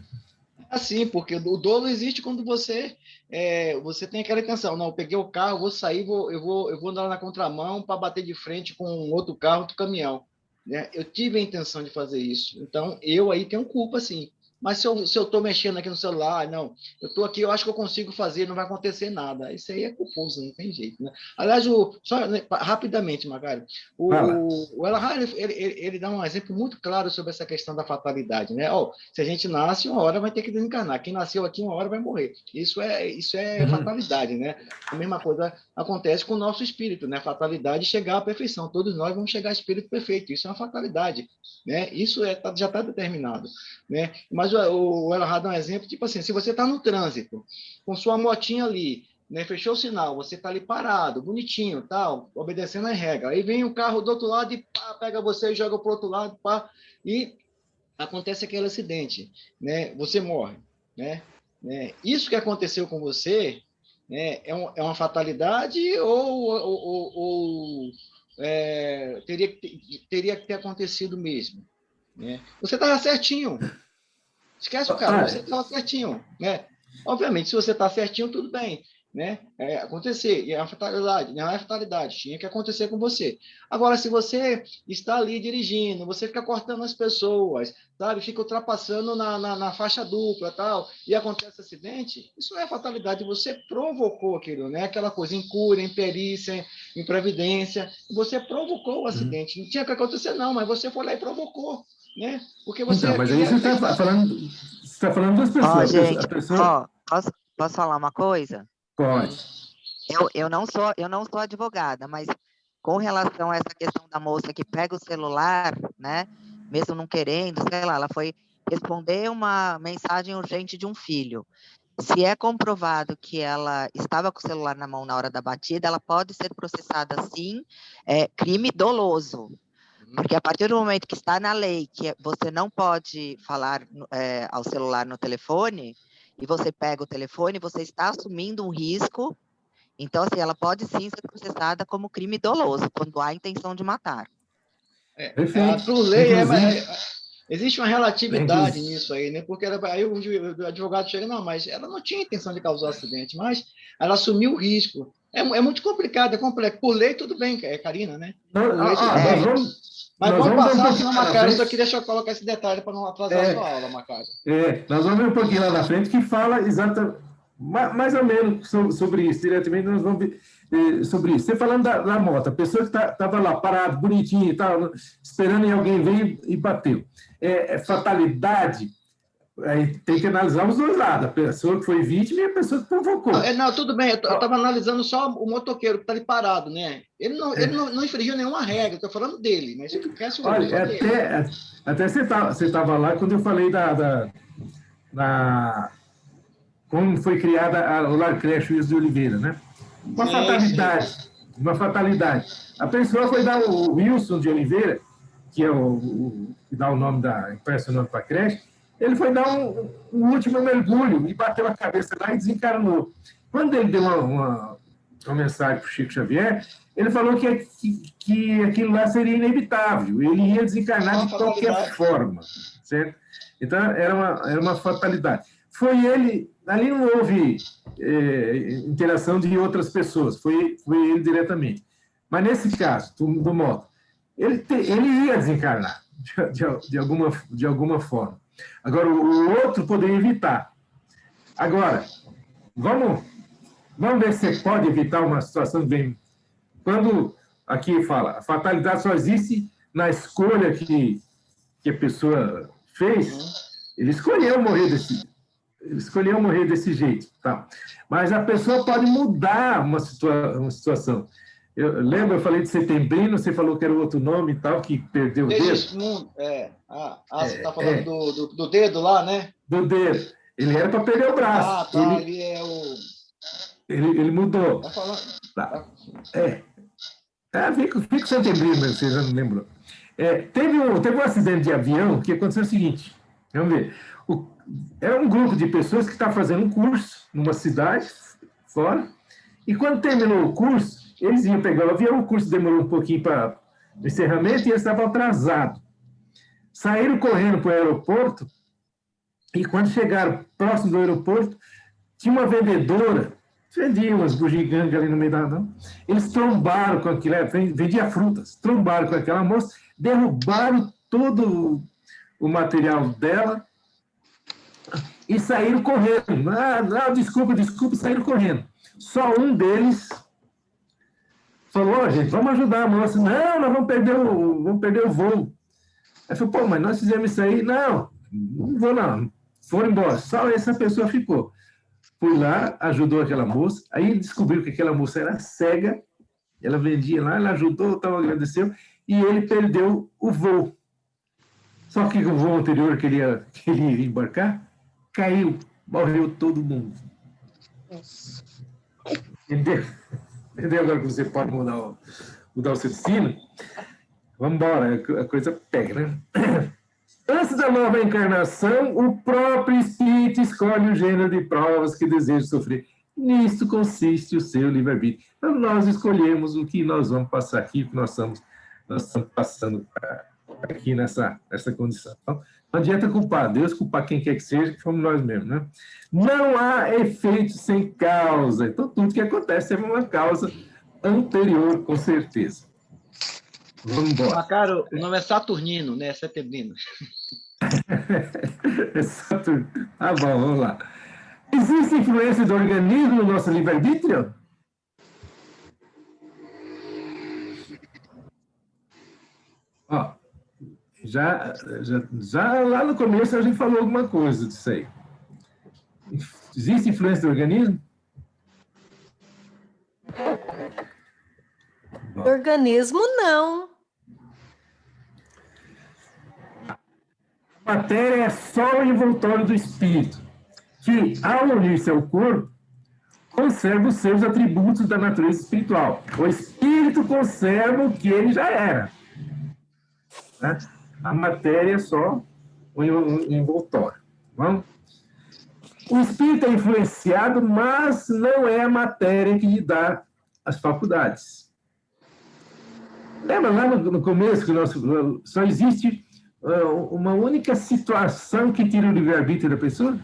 Assim, porque o dolo existe quando você tem aquela intenção. Não, eu peguei o carro, vou sair, eu vou andar na contramão para bater de frente com outro carro, outro caminhão. Né? Eu tive a intenção de fazer isso. Então, eu aí tenho culpa, sim. Mas se eu estou mexendo aqui no celular, não, eu estou aqui, eu acho que eu consigo fazer, não vai acontecer nada. Isso aí é culposo, não tem jeito, né? Aliás, só rapidamente, Macário, o Elahad, ele dá um exemplo muito claro sobre essa questão da fatalidade, né? Se a gente nasce, uma hora vai ter que desencarnar. Quem nasceu aqui, uma hora vai morrer. Isso é fatalidade, né? A mesma coisa acontece com o nosso espírito, né? Fatalidade chegar à perfeição. Todos nós vamos chegar ao espírito perfeito. Isso é uma fatalidade, né? Isso já está determinado, né? Mas o Elahad dá um exemplo, tipo assim, se você está no trânsito, com sua motinha ali, né, fechou o sinal, você está ali parado, bonitinho, tal, obedecendo a regra, aí vem um carro do outro lado e pega você e joga para o outro lado, e acontece aquele acidente, né, você morre, né? Isso que aconteceu com você, né, é uma fatalidade ou teria que ter acontecido mesmo, né? Você estava certinho. Esquece o cara, você estava certinho, né? Obviamente, se você está certinho, tudo bem, né? Acontecer, e é uma fatalidade, não é fatalidade, tinha que acontecer com você. Agora, se você está ali dirigindo, você fica cortando as pessoas, sabe? Fica ultrapassando na faixa dupla, tal, e acontece acidente, isso não é fatalidade, você provocou aquilo, né? Aquela coisa em cura, em perícia, em previdência, você provocou o acidente. Não tinha que acontecer, não, mas você foi lá e provocou. Né? Porque você então, mas aí você está falando das pessoas. Gente, posso falar uma coisa? Pode. Eu não sou advogada, mas com relação a essa questão da moça que pega o celular, né? Mesmo não querendo, sei lá, ela foi responder uma mensagem urgente de um filho. Se é comprovado que ela estava com o celular na mão na hora da batida, ela pode ser processada, sim, crime doloso. Porque a partir do momento que está na lei que você não pode falar ao celular no telefone, e você pega o telefone, você está assumindo um risco. Então, assim, ela pode sim ser processada como crime doloso, quando há intenção de matar. Por lei, existe uma relatividade nisso aí, né? Porque aí o advogado chega, não, mas ela não tinha intenção de causar acidente, mas ela assumiu o risco. É muito complicado, é complexo. Por lei, tudo bem, Karina, né? Por lei, tudo bem. Mas vamos passar, senão, Macário, só queria colocar esse detalhe para não atrasar a sua aula, Macário. Nós vamos ver um pouquinho lá na frente que fala exatamente, mais ou menos sobre isso, diretamente nós vamos ver sobre isso. Você falando da moto, a pessoa que estava lá parada, bonitinha e tal, esperando e alguém veio e bateu. Fatalidade, aí tem que analisar os dois lados, a pessoa que foi vítima e a pessoa que provocou. Não, tudo bem, eu estava analisando só o motoqueiro que está ali parado, né? Ele não infringiu nenhuma regra, estou falando dele, mas se quisesse... Olha, até você estava lá quando eu falei como foi criada o Lar Creche Wilson de Oliveira, né? Uma fatalidade. A pessoa foi dar o Wilson de Oliveira, que é que dá o nome empresta o nome para a creche, ele foi dar um último mergulho e bateu a cabeça lá e desencarnou. Quando ele deu uma mensagem para o Chico Xavier, ele falou que aquilo lá seria inevitável, ele ia desencarnar de qualquer forma, certo? Então, era uma fatalidade. Foi ele, ali não houve interação de outras pessoas, foi ele diretamente. Mas nesse caso, do Mota, ele ia desencarnar, de alguma forma. Agora, o outro poderia evitar. Agora, vamos ver se você pode evitar uma situação bem... Quando aqui fala, a fatalidade só existe na escolha que a pessoa fez, ele escolheu morrer desse jeito. Tá? Mas a pessoa pode mudar uma situação. Eu falei de Setembrino, você falou que era outro nome e tal, que perdeu o dedo. Você está falando do dedo lá, né? Do dedo. Ele era para perder o braço. Ele é o... Ele mudou. Tá falando... Tá. Fica o Setembrino, você já não lembrou. Teve um acidente de avião que aconteceu o seguinte, vamos ver. É um grupo de pessoas que está fazendo um curso numa cidade fora, e quando terminou o curso, eles iam pegar o avião, o curso demorou um pouquinho para o encerramento e eles estavam atrasados. Saíram correndo para o aeroporto e quando chegaram próximo do aeroporto, tinha uma vendedora, vendia umas bugigangas ali no meio da rua. Eles trombaram com aquilo, vendia frutas, trombaram com aquela moça, derrubaram todo o material dela e saíram correndo. Não, desculpa, saíram correndo. Só um deles falou, gente, vamos ajudar a moça. Não, nós vamos perder o voo. Aí falou, pô, mas nós fizemos isso aí. Não vou não. Foram embora. Só essa pessoa ficou. Fui lá, ajudou aquela moça. Aí descobriu que aquela moça era cega. Ela vendia lá, ela ajudou, tal, agradeceu. E ele perdeu o voo. Só que o voo anterior que ele ia embarcar, caiu. Morreu todo mundo. Nossa. Entendeu? Entendeu agora que você pode mudar o seu destino? Vamos embora, a coisa pega, né? Antes da nova encarnação, o próprio espírito escolhe o gênero de provas que deseja sofrer. Nisto consiste o seu livre-arbítrio. Então, nós escolhemos o que nós vamos passar aqui, o que nós estamos passando aqui nessa condição. Então, não adianta culpar Deus, culpar quem quer que seja, que fomos nós mesmos, né? Não há efeito sem causa. Então, tudo que acontece teve uma causa anterior, com certeza. Vamos embora. Macaro, o nome é Saturnino, né? Setembrino. É Saturno. Tá bom, vamos lá. Existe influência do organismo no nosso livre-arbítrio? Ó, já lá no começo a gente falou alguma coisa disso aí. Existe influência do organismo? Do organismo, não. A matéria é só o envoltório do espírito, que, ao unir-se ao corpo, conserva os seus atributos da natureza espiritual. O espírito conserva o que ele já era. Né? A matéria é só o envoltório. Vamos? O espírito é influenciado, mas não é a matéria que lhe dá as faculdades. Lembra lá no começo que só existe uma única situação que tira o livre-arbítrio da pessoa?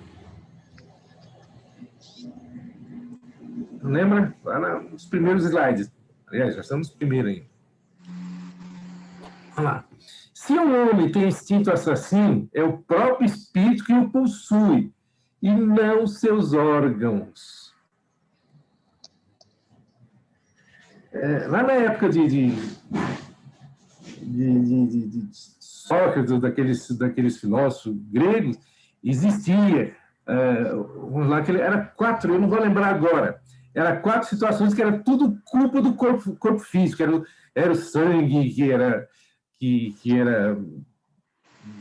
Lembra? Lá nos primeiros slides. Aliás, já estamos no primeiro ainda. Vamos lá. Se um homem tem instinto assassino, é o próprio espírito que o possui, e não seus órgãos. Lá na época de Sócrates, daqueles filósofos gregos, existia lá que era 4, eu não vou lembrar agora, era 4 situações que era tudo culpa do corpo físico, era o sangue que era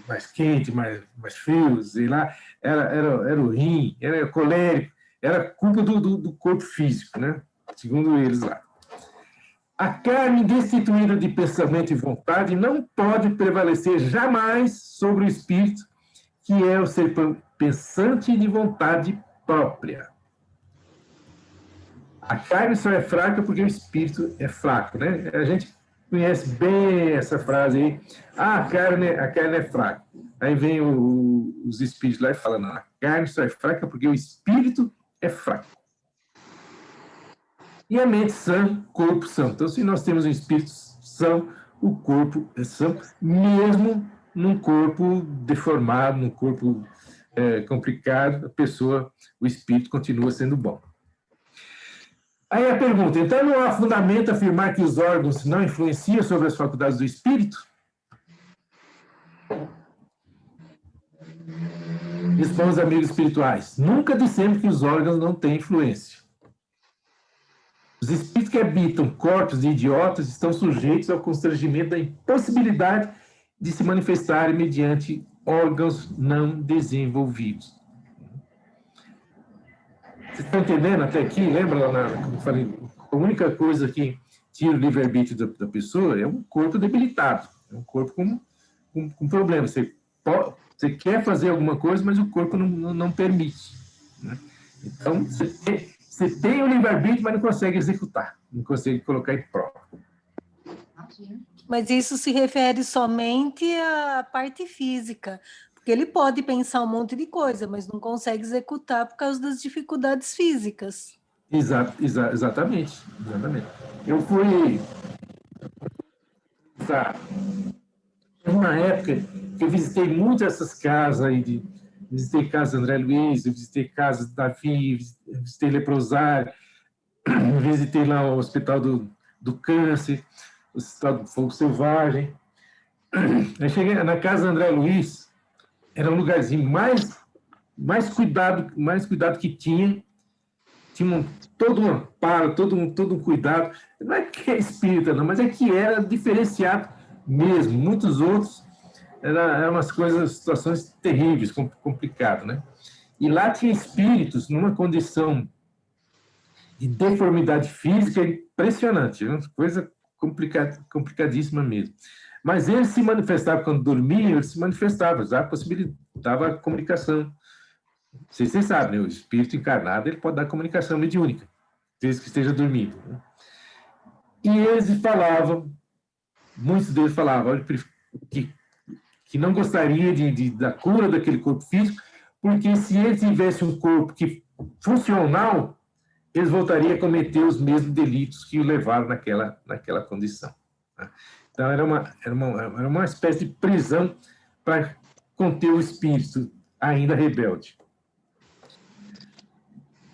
mais quente, mais frio, sei lá, era o rim, era colérico, era culpa do corpo físico, né? Segundo eles lá. A carne destituída de pensamento e vontade não pode prevalecer jamais sobre o espírito, que é o ser pensante de vontade própria. A carne só é fraca porque o espírito é fraco, né? A gente conhece bem essa frase aí. Ah, a carne é fraca. Aí vem os espíritos lá e falam, não, a carne só é fraca porque o espírito é fraco. E a mente sã, corpo são. Então, se nós temos um espírito são, o corpo é são, mesmo num corpo deformado, num corpo complicado, o espírito continua sendo bom. Aí a pergunta, então não há fundamento afirmar que os órgãos não influenciam sobre as faculdades do espírito? Respondem os amigos espirituais. Nunca dissemos que os órgãos não têm influência. Os espíritos que habitam corpos de idiotas estão sujeitos ao constrangimento da impossibilidade de se manifestarem mediante órgãos não desenvolvidos. Vocês estão entendendo até aqui? Lembra lá como eu falei? A única coisa que tira o livre-arbítrio da pessoa é um corpo debilitado, é um corpo com problema. Você quer fazer alguma coisa, mas o corpo não permite. Né? Então, você tem o livre-arbítrio, mas não consegue executar, não consegue colocar em prova. Mas isso se refere somente à parte física, porque ele pode pensar um monte de coisa, mas não consegue executar por causa das dificuldades físicas. Exatamente. Eu fui... Uma época que eu visitei muitas essas casas aí, visitei casa André Luiz, visitei casa Davi, visitei Leprosário, visitei lá o Hospital do Câncer, o Hospital do Fogo Selvagem. Eu cheguei na casa André Luiz, era um lugarzinho mais cuidado que tinha todo um amparo, todo um cuidado. Não é que é espírita, não, mas é que era diferenciado mesmo. Muitos outros eram umas coisas, situações terríveis, complicadas, né? E lá tinha espíritos numa condição de deformidade física impressionante, uma coisa complicadíssima mesmo. Mas eles se manifestavam quando dormiam, eles se manifestavam, dava comunicação. Não sei se vocês sabem, né? O espírito encarnado ele pode dar comunicação mediúnica, desde que esteja dormindo. Né? E eles falavam, muitos deles falavam que não gostaria da cura daquele corpo físico, porque se ele tivesse um corpo funcional, eles voltariam a cometer os mesmos delitos que o levaram naquela condição. Né? Então, era uma espécie de prisão para conter o espírito ainda rebelde.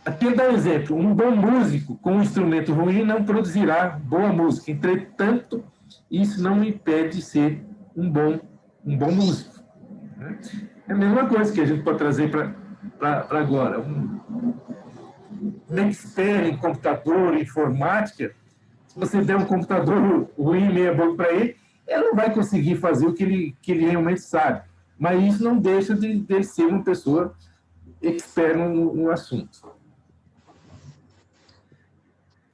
Aqui dá um exemplo. Um bom músico com um instrumento ruim não produzirá boa música. Entretanto, isso não impede de ser um bom músico. Né? É a mesma coisa que a gente pode trazer para agora. Um expert em computador, informática, se você der um computador ruim, meia boca para ele não vai conseguir fazer o que ele realmente sabe. Mas isso não deixa de ser uma pessoa expert no assunto.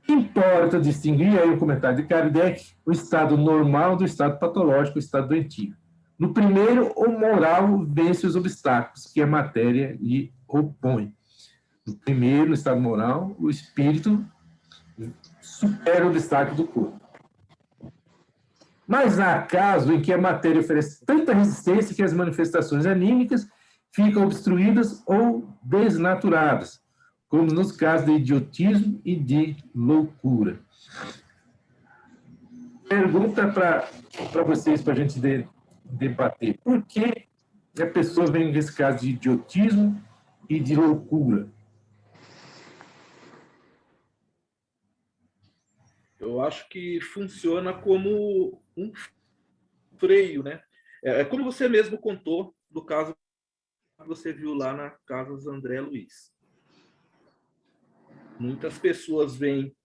Importa distinguir, aí o comentário de Kardec, o estado normal do estado patológico, o estado doentio. No primeiro, o moral vence os obstáculos que a matéria lhe opõe. No primeiro, no estado moral, o espírito supera o obstáculo do corpo. Mas há casos em que a matéria oferece tanta resistência que as manifestações anímicas ficam obstruídas ou desnaturadas, como nos casos de idiotismo e de loucura. Pergunta para vocês, para a gente debater. Por que a pessoa vem nesse caso de idiotismo e de loucura? Eu acho que funciona como um freio, né? É como você mesmo contou do caso que você viu lá na casa André Luiz. Muitas pessoas vêm,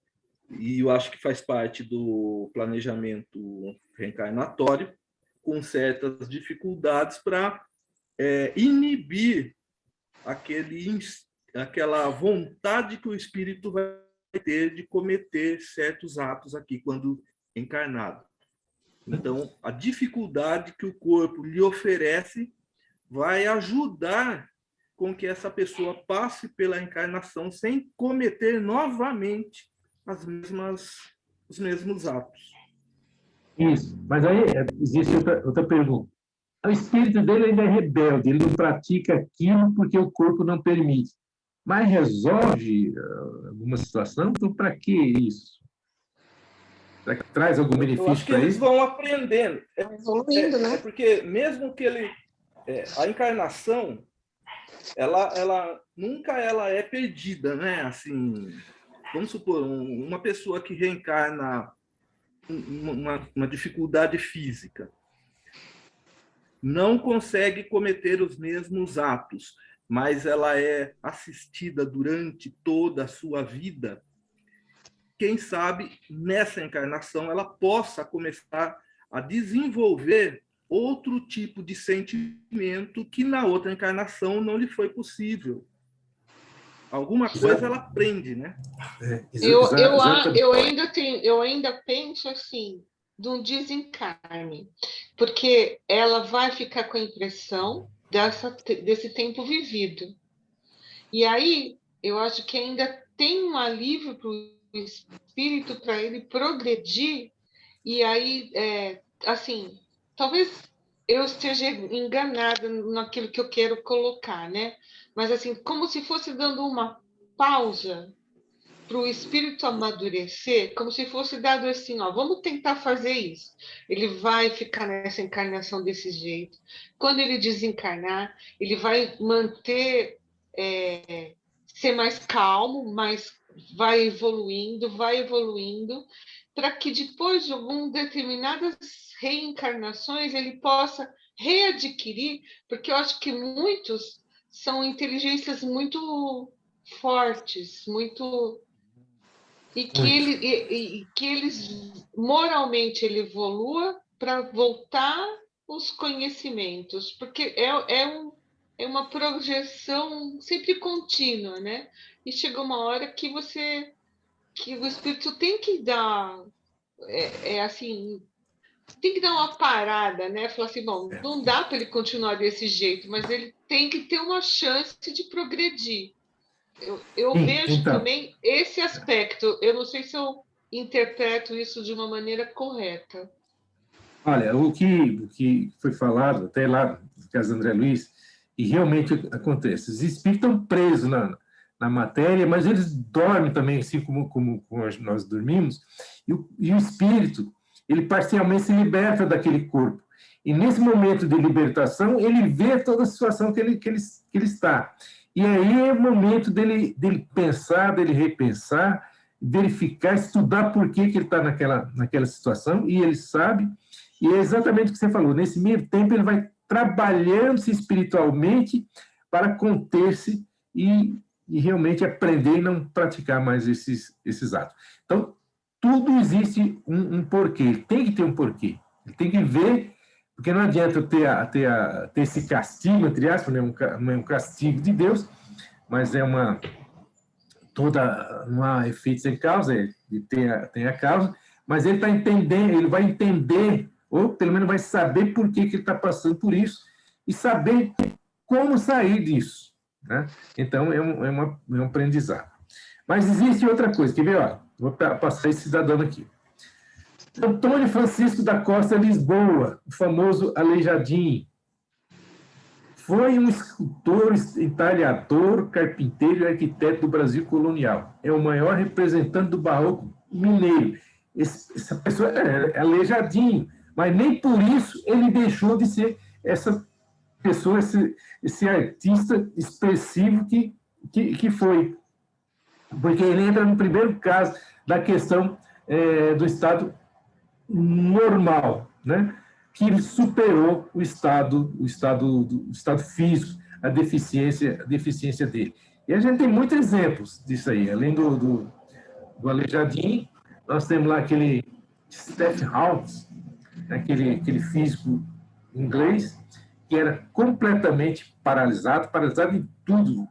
e eu acho que faz parte do planejamento reencarnatório, com certas dificuldades para inibir aquela vontade que o espírito vai ter de cometer certos atos aqui quando encarnado. Então, a dificuldade que o corpo lhe oferece vai ajudar com que essa pessoa passe pela encarnação sem cometer novamente os mesmos atos. Isso. Mas aí existe outra pergunta. O espírito dele ainda é rebelde, ele não pratica aquilo porque o corpo não permite. Mas resolve alguma situação? Então, para que isso? Será que traz algum benefício para isso? Eu acho que eles vão aprendendo. Evoluindo, né? Porque mesmo que ele... a encarnação, ela nunca é perdida, né? Assim, vamos supor, uma pessoa que reencarna uma dificuldade física não consegue cometer os mesmos atos, mas ela é assistida durante toda a sua vida. Quem sabe, nessa encarnação, ela possa começar a desenvolver outro tipo de sentimento que na outra encarnação não lhe foi possível. Alguma coisa ela aprende, né? Eu ainda penso assim, de um desencarne, porque ela vai ficar com a impressão desse tempo vivido. E aí, eu acho que ainda tem um alívio para o espírito, para ele progredir, e aí, assim, talvez eu esteja enganada naquilo que eu quero colocar, né? Mas, assim, como se fosse dando uma pausa para o espírito amadurecer, como se fosse dado assim, ó, vamos tentar fazer isso. Ele vai ficar nessa encarnação desse jeito. Quando ele desencarnar, ele vai manter, ser mais calmo, mas vai evoluindo, para que depois de algumas determinadas reencarnações ele possa readquirir, porque eu acho que muitos são inteligências muito fortes, muito... E que eles moralmente ele evolua para voltar os conhecimentos, porque é uma projeção sempre contínua, né? E chega uma hora que o espírito tem que dar, assim, tem que dar uma parada, né? Falar assim, bom, não dá para ele continuar desse jeito, mas ele tem que ter uma chance de progredir. Eu vejo então, também esse aspecto. Eu não sei se eu interpreto isso de uma maneira correta. Olha, o que foi falado até lá no caso do André Luiz, e realmente acontece. Os espíritos estão presos na matéria, mas eles dormem também, assim como nós dormimos, e o espírito, ele parcialmente se liberta daquele corpo. E nesse momento de libertação, ele vê toda a situação que ele está. E aí é o momento dele pensar, dele repensar, verificar, estudar por que ele está naquela situação, e ele sabe, e é exatamente o que você falou, nesse meio tempo ele vai trabalhando-se espiritualmente para conter-se e realmente aprender e não praticar mais esses atos. Então, tudo existe um porquê, ele tem que ter um porquê, ele tem que ver, porque não adianta eu ter esse castigo, entre aspas, não é um castigo de Deus, mas é não há efeito sem causa, ele tem a causa, mas ele está entendendo, ele vai entender, ou pelo menos vai saber por que ele está passando por isso, e saber como sair disso, né? Então, é um aprendizado. Mas existe outra coisa, quer ver? Ó, vou passar esse cidadão aqui. Antônio Francisco da Costa Lisboa, o famoso Aleijadinho. Foi um escultor, entalhador, carpinteiro e arquiteto do Brasil colonial. É o maior representante do barroco mineiro. Essa pessoa é Aleijadinho, mas nem por isso ele deixou de ser essa pessoa, esse artista expressivo que foi. Porque ele entra no primeiro caso da questão do Estado normal, né? Que ele superou o estado físico, a deficiência dele. E a gente tem muitos exemplos disso aí. Além do Aleijadinho, nós temos lá aquele Stephen Hawking, aquele físico inglês, que era completamente paralisado em tudo.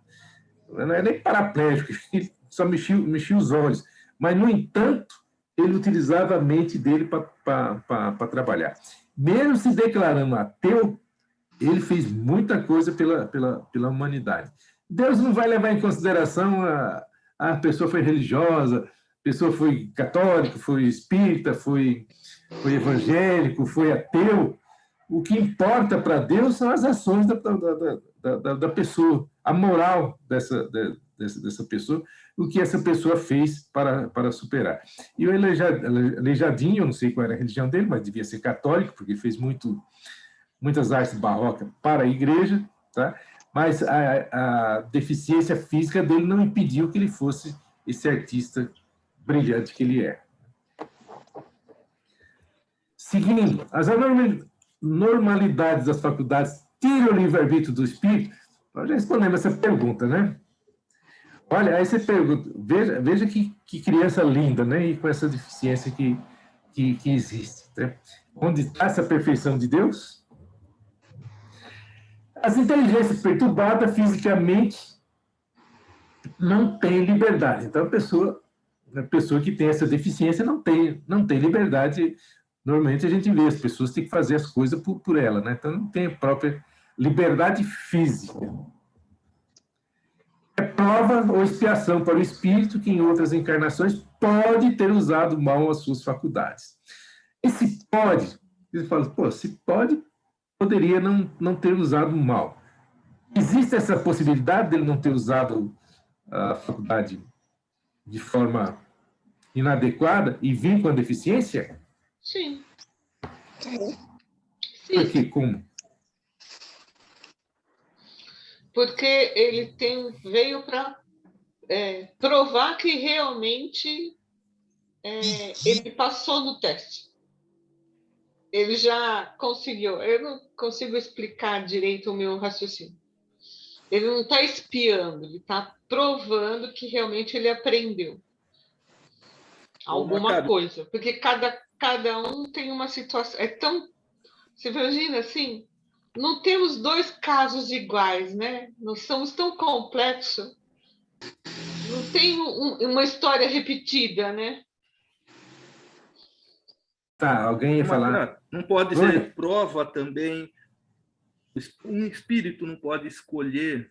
Não é nem paraplégico, ele só mexia os olhos. mas, no entanto, ele utilizava a mente dele para trabalhar. Mesmo se declarando ateu, ele fez muita coisa pela humanidade. Deus não vai levar em consideração a pessoa foi religiosa, a pessoa foi católico, foi espírita, foi evangélico, foi ateu. O que importa para Deus são as ações da pessoa, a moral dessa pessoa, o que essa pessoa fez para superar. E o Aleijadinho, eu não sei qual era a religião dele, mas devia ser católico, porque fez muitas artes barrocas para a igreja, tá? Mas a deficiência física dele não impediu que ele fosse esse artista brilhante que ele é. Seguindo, as normalidades das faculdades tiram o livre-arbítrio do espírito? Nós já respondemos essa pergunta, né? Olha, aí você pergunta, veja que criança linda, né? E com essa deficiência que existe. Né? Onde está essa perfeição de Deus? As inteligências perturbadas fisicamente não têm liberdade. Então, a pessoa que tem essa deficiência não tem liberdade. Normalmente, a gente vê, as pessoas têm que fazer as coisas por ela, né? Então, não tem a própria liberdade física. É prova ou expiação para o espírito que, em outras encarnações, pode ter usado mal as suas faculdades. Esse pode, ele fala, se pode, poderia não ter usado mal. Existe essa possibilidade dele não ter usado a faculdade de forma inadequada e vir com a deficiência? Sim. Por quê? Como? Porque ele veio para provar que realmente ele passou no teste. Ele já conseguiu. Eu não consigo explicar direito o meu raciocínio. Ele não está espiando, ele está provando que realmente ele aprendeu alguma coisa. Porque cada um tem uma situação. Você imagina assim? Não temos dois casos iguais, né? Nós somos tão complexos. Não tem uma história repetida, né? Tá, alguém ia falar. Não pode ser prova também. Um espírito não pode escolher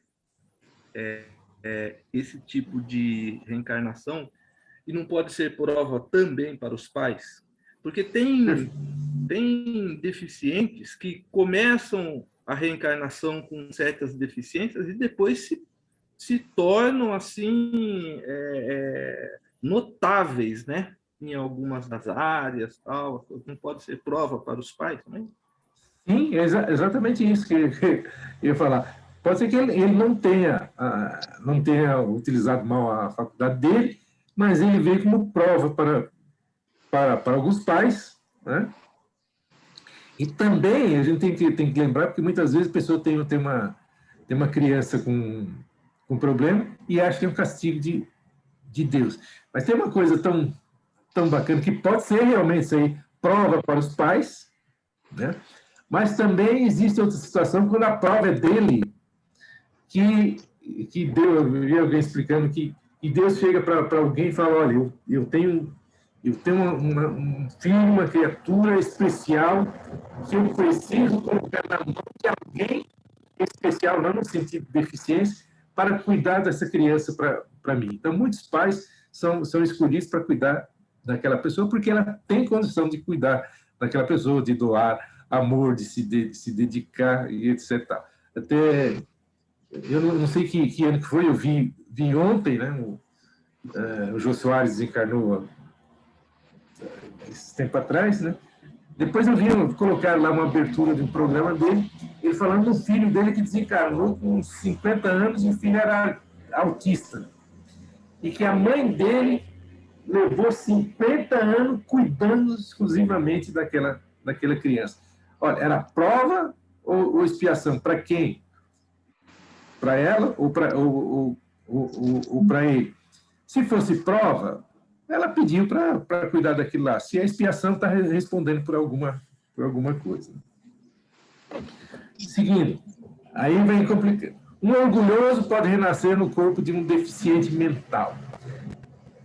esse tipo de reencarnação e não pode ser prova também para os pais. Porque tem deficientes que começam a reencarnação com certas deficiências e depois se tornam assim notáveis, né? Em algumas das áreas, tal. Não pode ser prova para os pais também? Sim, é exatamente isso que eu ia falar. Pode ser que ele não tenha utilizado mal a faculdade dele, mas ele veio como prova para alguns pais, né? E também a gente tem que lembrar, porque muitas vezes a pessoa tem uma criança com problema e acha que é um castigo de Deus. Mas tem uma coisa tão bacana que pode ser realmente isso aí, prova para os pais, né? Mas também existe outra situação quando a prova é dele, que eu vi alguém explicando que Deus chega para alguém e fala, olha, eu tenho um filho, uma criatura especial que eu preciso colocar na mão de alguém especial, não no sentido de deficiência, para cuidar dessa criança para mim. Então, muitos pais são escolhidos para cuidar daquela pessoa porque ela tem condição de cuidar daquela pessoa, de doar amor, de se dedicar e etc. Até, eu não sei que ano que foi, eu vi ontem, né, o Jô Soares desencarnou esse tempo atrás, né? Depois eu vi colocar lá uma abertura de um programa dele, ele falando do filho dele que desencarnou com 50 anos e o filho era autista. E que a mãe dele levou 50 anos cuidando exclusivamente daquela criança. Olha, era prova ou expiação? Para quem? Para ela ou para ele? Se fosse prova, ela pediu para cuidar daquilo lá. Se a expiação, está respondendo por alguma coisa. Seguindo, aí vem complicando. Um orgulhoso pode renascer no corpo de um deficiente mental.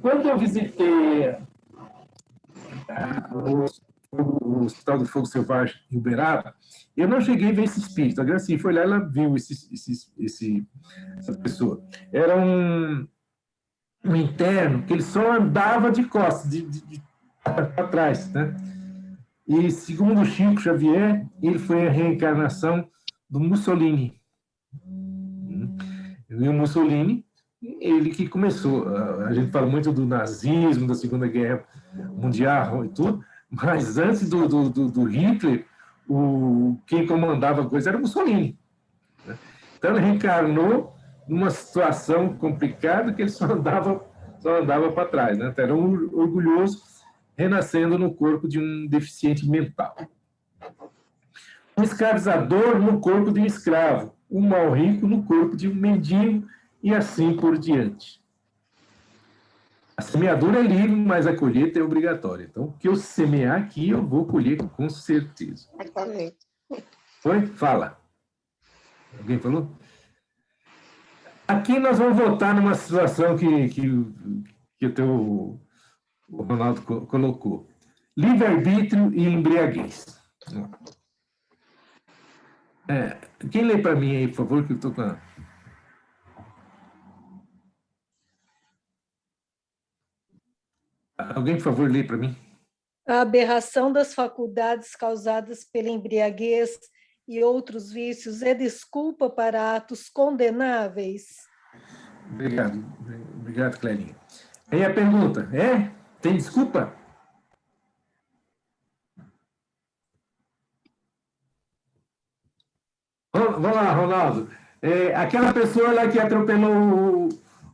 quando eu visitei o Hospital do Fogo Selvagem em Uberaba, eu não cheguei a ver esse espírito. A Gracinha foi lá, ela viu essa pessoa. Era um interno que ele só andava de costas, para trás, né? E, segundo o Chico Xavier, ele foi a reencarnação do Mussolini. E o Mussolini, ele que começou, a gente fala muito do nazismo, da Segunda Guerra Mundial e tudo, mas antes do Hitler, quem comandava a coisa era o Mussolini. Então, ele reencarnou numa situação complicada que ele só andava para trás, né? Então, era um orgulhoso renascendo no corpo de um deficiente mental. Um escravizador no corpo de um escravo, um mau rico no corpo de um mendigo e assim por diante. A semeadura é livre, mas a colheita é obrigatória. Então, o que eu semear aqui, eu vou colher com certeza. Exatamente. Foi? Fala. Alguém falou? Aqui nós vamos voltar numa situação que o Ronaldo colocou. Livre-arbítrio e embriaguez. Quem lê para mim aí, por favor, que eu estou com... Alguém, por favor, lê para mim. A aberração das faculdades causadas pela embriaguez e outros vícios é desculpa para atos condenáveis? Obrigado, Clélia. Aí a pergunta, tem desculpa? Vamos lá, Ronaldo. Aquela pessoa lá que atropelou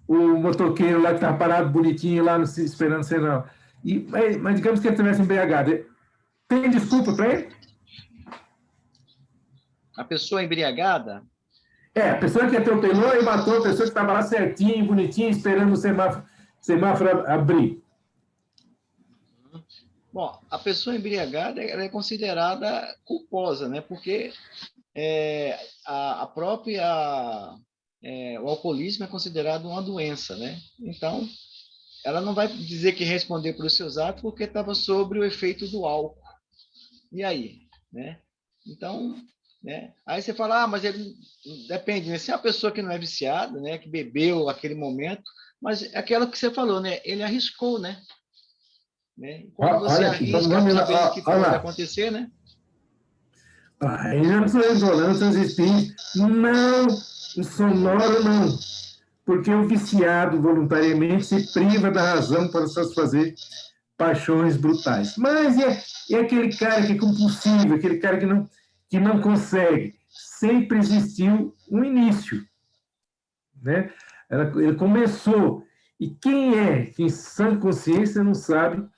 o motoqueiro lá que estava parado bonitinho lá esperando ser não. Mas digamos que ele estivesse embriagado. Tem desculpa para ele? A pessoa embriagada? A pessoa que atropelou e matou a pessoa que estava lá certinho, bonitinho, esperando o semáforo abrir. Bom, a pessoa embriagada ela é considerada culposa, né? Porque o alcoolismo é considerado uma doença, né? Então, ela não vai dizer que responder pelos seus atos porque estava sob o efeito do álcool. E aí, né? Então, né? Aí você fala, mas ele depende, né? Se é uma pessoa que não é viciada, né? Que bebeu aquele momento, mas é aquela que você falou, né? Ele arriscou, né? Quando você arrisca, sabendo que pode acontecer, né? Aí não sou isolando seus espíritos. Não, o sonoro não. Porque o viciado voluntariamente se priva da razão para satisfazer paixões brutais. Mas é aquele cara que é compulsivo, aquele cara que não consegue. Sempre existiu um início. Né? Ele começou. E quem em sã consciência não sabe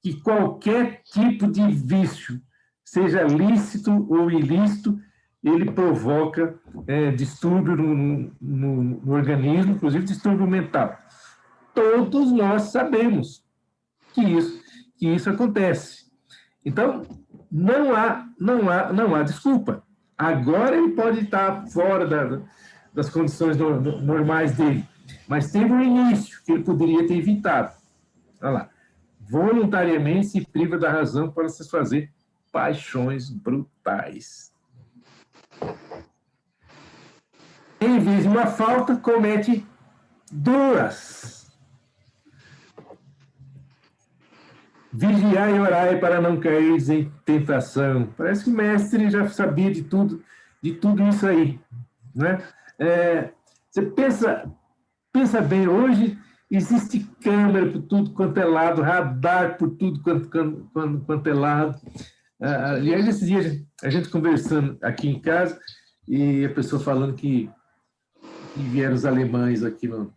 que qualquer tipo de vício, seja lícito ou ilícito, ele provoca distúrbio no organismo, inclusive distúrbio mental. Todos nós sabemos que isso acontece. Então, não há desculpa. Agora ele pode estar fora das condições normais dele, mas teve um início que ele poderia ter evitado. Olha lá. Voluntariamente se priva da razão para satisfazer paixões brutais. Em vez de uma falta, comete duas. Vigiai e orai para não cair em tentação. Parece que o mestre já sabia de tudo isso aí. Né? Você pensa bem, hoje existe câmera por tudo quanto é lado, radar por tudo quanto é lado. Aliás, esses dias a gente conversando aqui em casa e a pessoa falando que vieram os alemães aqui no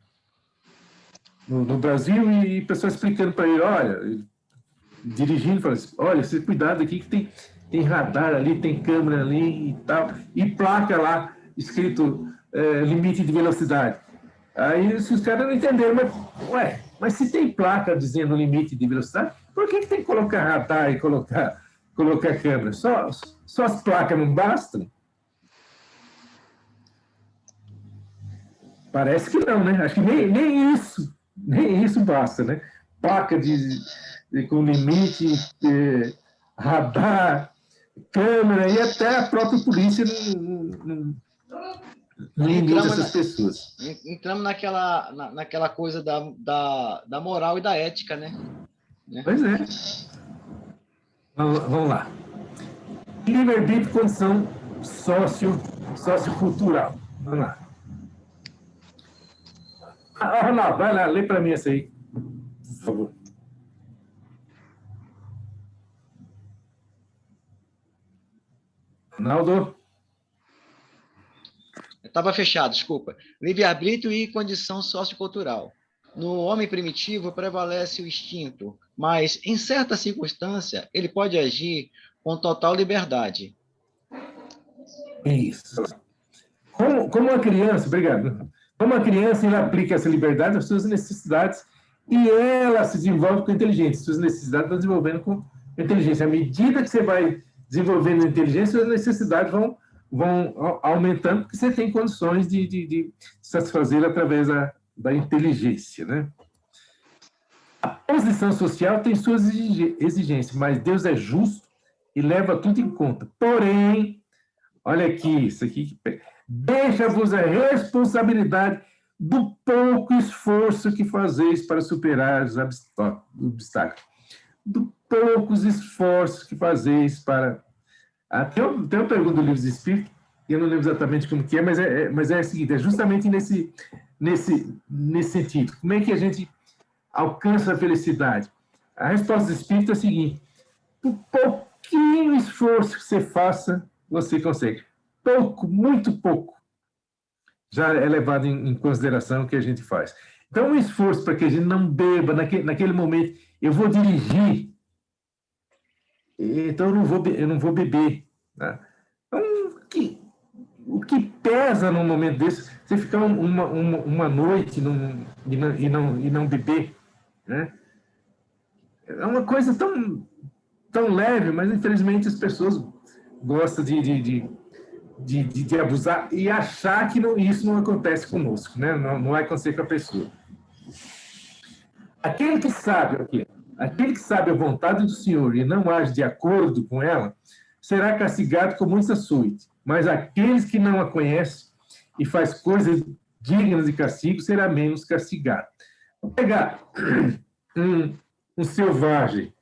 Brasil e a pessoa explicando para ele, olha, dirigindo, falando assim, olha, você cuidado aqui que tem radar ali, tem câmera ali e tal, e placa lá escrito limite de velocidade. Aí os caras não entenderam, mas se tem placa dizendo limite de velocidade, por que tem que colocar radar e colocar câmera? Só as placas não bastam? Parece que não, né? Acho que nem isso Nem isso basta, né? Placa com limite, radar, câmera, e até a própria polícia não limita essas pessoas. Entramos naquela coisa da moral e da ética, né? Pois é. Vamos lá. Livre-arbítrio, condição sociocultural. Vamos lá. Ronaldo, vai lá, lê para mim essa aí, por favor. Ronaldo? Estava fechado, desculpa. Livre-arbítrio e condição sociocultural. No homem primitivo prevalece o instinto, mas, em certa circunstância, ele pode agir com total liberdade. Isso. Como uma criança, obrigado. Como uma criança, ela aplica essa liberdade às suas necessidades e ela se desenvolve com inteligência. Suas necessidades vão desenvolvendo com inteligência. À medida que você vai desenvolvendo inteligência, suas necessidades vão aumentando, porque você tem condições de satisfazer através da inteligência, né? A posição social tem suas exigências, mas Deus é justo e leva tudo em conta. Porém, olha aqui, isso aqui, deixa-vos a responsabilidade do pouco esforço que fazeis para superar os obstáculos. Do poucos esforços que fazeis para... Tem uma pergunta do Livro dos Espíritos, eu não lembro exatamente como que é, mas é a seguinte, é justamente nesse sentido. Como é que a gente alcança a felicidade? A resposta do Espírito é a seguinte: por pouquinho esforço que você faça, você consegue. Pouco, muito pouco, já é levado em consideração o que a gente faz. Então, um esforço para que a gente não beba, naquele momento, eu vou dirigir, então eu não vou beber. Tá? Então, o que pesa num momento desse, você ficar uma noite e não beber, né? É uma coisa tão leve, mas infelizmente as pessoas gostam de abusar e achar que isso não acontece conosco, né? Não vai acontecer com a pessoa. Aquele que sabe a vontade do Senhor e não age de acordo com ela, será castigado com muitos açoites. Mas aqueles que não a conhecem e faz coisas dignas de castigo, será menos castigado. Vou pegar um selvagem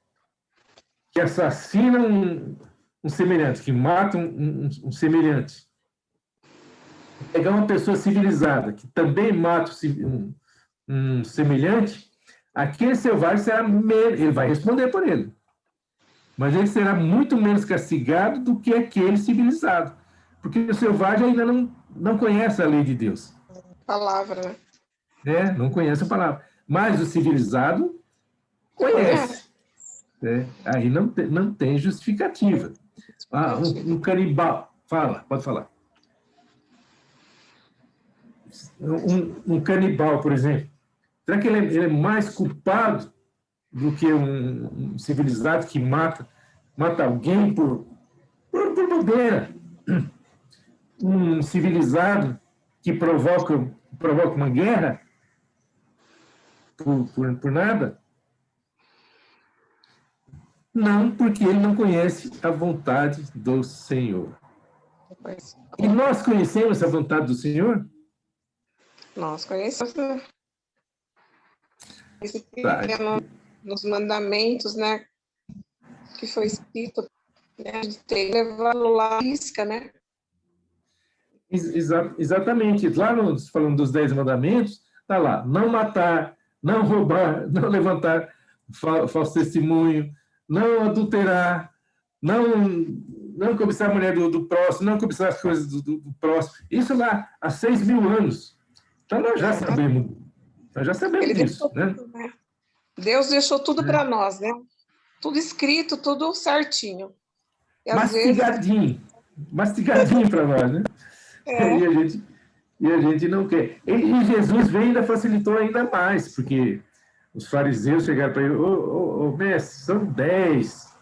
que assassina um semelhante, que mata um semelhante. Vou pegar uma pessoa civilizada que também mata um semelhante, aquele selvagem será menos, ele vai responder por ele, mas ele será muito menos castigado do que aquele civilizado, porque o selvagem ainda não conhece a lei de Deus. Palavra, né? Não conhece a palavra. Mas o civilizado conhece. Aí não tem justificativa. Um canibal... Pode falar. Um canibal, por exemplo, será que ele é mais culpado do que um civilizado que mata alguém por bobeira? Um civilizado que provoca uma guerra por nada? Não, porque ele não conhece a vontade do Senhor. E nós conhecemos a vontade do Senhor? Nós conhecemos. Isso que nos mandamentos, né? Que foi escrito, né? A gente tem que levá-lo lá à risca, né? Exatamente. Lá, falando dos 10 mandamentos, está lá: não matar, não roubar, não levantar falso testemunho, não adulterar, não cobiçar a mulher do próximo, não cobiçar as coisas do próximo. Isso lá há 6.000 anos. Então, nós já sabemos disso. Né? Tudo, né? Deus deixou tudo para nós, né? Tudo escrito, tudo certinho. E mastigadinho para nós, né? E a gente não quer. E Jesus veio e ainda facilitou ainda mais, porque os fariseus chegaram para ele: ô mestre, são 10,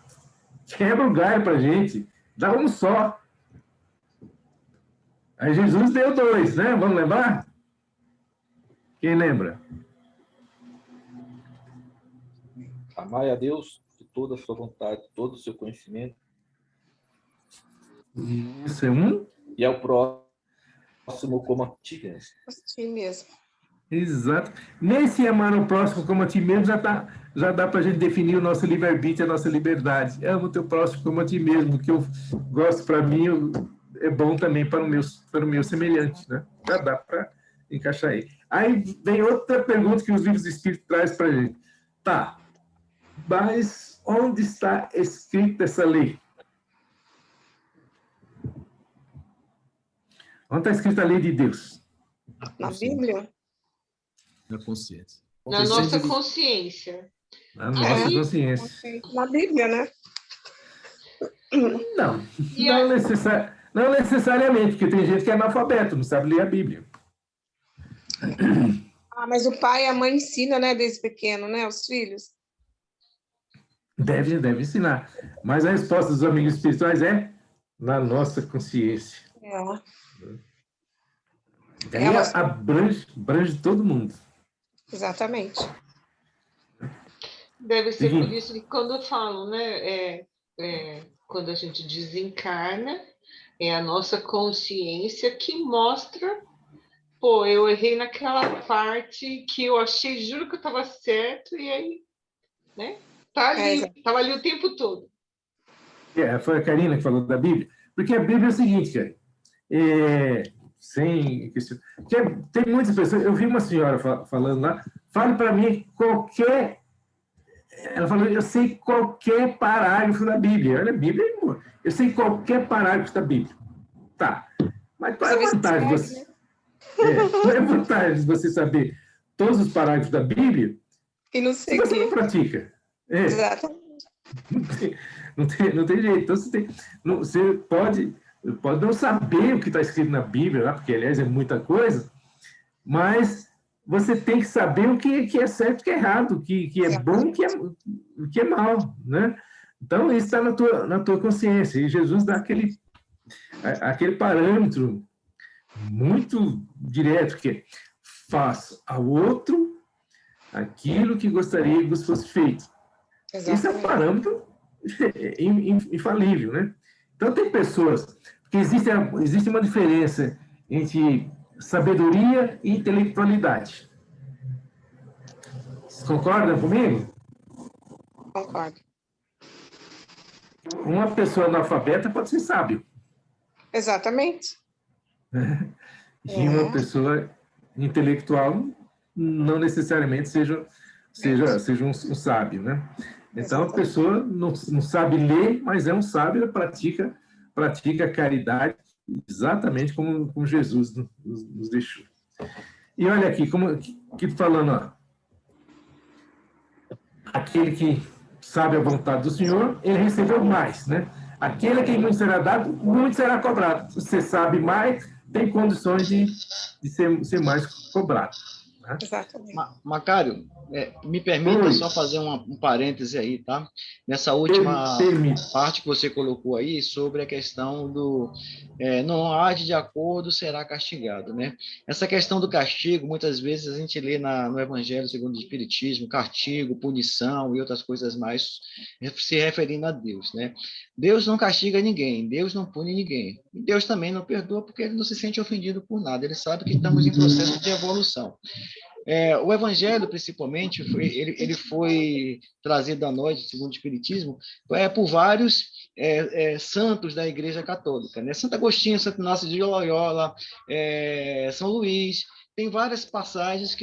quebra o galho para a gente, dá um só. Aí Jesus deu 2, né? Vamos lembrar? Quem lembra? Amai a Deus de toda a sua vontade, todo o seu conhecimento. Isso é um. E ao próximo como a ti mesmo. A ti mesmo. Exato. Nesse amar o próximo como a ti mesmo já dá para a gente definir o nosso livre-arbítrio, a nossa liberdade. Ama o teu próximo como a ti mesmo. O que eu gosto para mim é bom também para o meu semelhante, né? Já dá para encaixar aí. Aí vem outra pergunta que os livros do Espírito trazem para a gente. Tá, mas onde está escrita essa lei? Onde está escrita a lei de Deus? Na Bíblia? Na consciência. Na nossa consciência. Na nossa consciência. Na Bíblia, né? Não necessariamente, porque tem gente que é analfabeto, não sabe ler a Bíblia. Mas o pai e a mãe ensinam, né, desde pequeno, né, os filhos? Deve ensinar. Mas a resposta dos amigos espirituais é na nossa consciência. Abrange todo mundo. Exatamente. Deve ser por isso que quando eu falo, né, quando a gente desencarna, é a nossa consciência que mostra, pô, eu errei naquela parte que eu achei, juro que eu estava certo, e aí, né, estava ali o tempo todo. Foi a Karina que falou da Bíblia, porque a Bíblia é o seguinte, cara, tem muitas pessoas, eu vi uma senhora falando lá, fale para mim ela falou, eu sei qualquer parágrafo da Bíblia. Olha, a Bíblia, eu sei qualquer parágrafo da Bíblia. Tá, mas qual é a vantagem de você... qual é a vantagem de você saber todos os parágrafos da Bíblia e não se você não pratica? Exatamente. Não tem jeito. Então, você pode não saber o que está escrito na Bíblia, porque, aliás, é muita coisa, mas você tem que saber o que é certo e o que é errado, o que é bom e o que é mal, né? Então, isso está na tua consciência. E Jesus dá aquele parâmetro muito direto, que é faça ao outro aquilo que gostaria que você fosse feito. Exatamente. Esse é um parâmetro infalível, né? Então, tem pessoas... Porque existe uma diferença entre sabedoria e intelectualidade. Vocês concordam comigo? Concordo. Uma pessoa analfabeta pode ser sábio. Exatamente. E uma pessoa intelectual não necessariamente seja um sábio, né? Então, a pessoa não sabe ler, mas é um sábio, ela pratica a caridade exatamente como Jesus nos deixou. E olha aqui, que falando, ó, aquele que sabe a vontade do Senhor, ele recebeu mais, né? Aquele que muito será dado, muito será cobrado. Se você sabe mais, tem condições de ser mais cobrado. Né? Exatamente. Macário, me permita só fazer um parêntese aí, tá? Nessa última parte que você colocou aí sobre a questão do não age de acordo, será castigado, né? Essa questão do castigo, muitas vezes a gente lê no Evangelho segundo o Espiritismo, castigo, punição e outras coisas mais se referindo a Deus, né? Deus não castiga ninguém, Deus não pune ninguém. E Deus também não perdoa porque ele não se sente ofendido por nada, ele sabe que estamos em processo de evolução. O Evangelho, principalmente, ele foi trazido a nós, segundo o Espiritismo, por vários santos da Igreja Católica, né? Santo Agostinho, Santo Inácio de Loyola, São Luís, tem várias passagens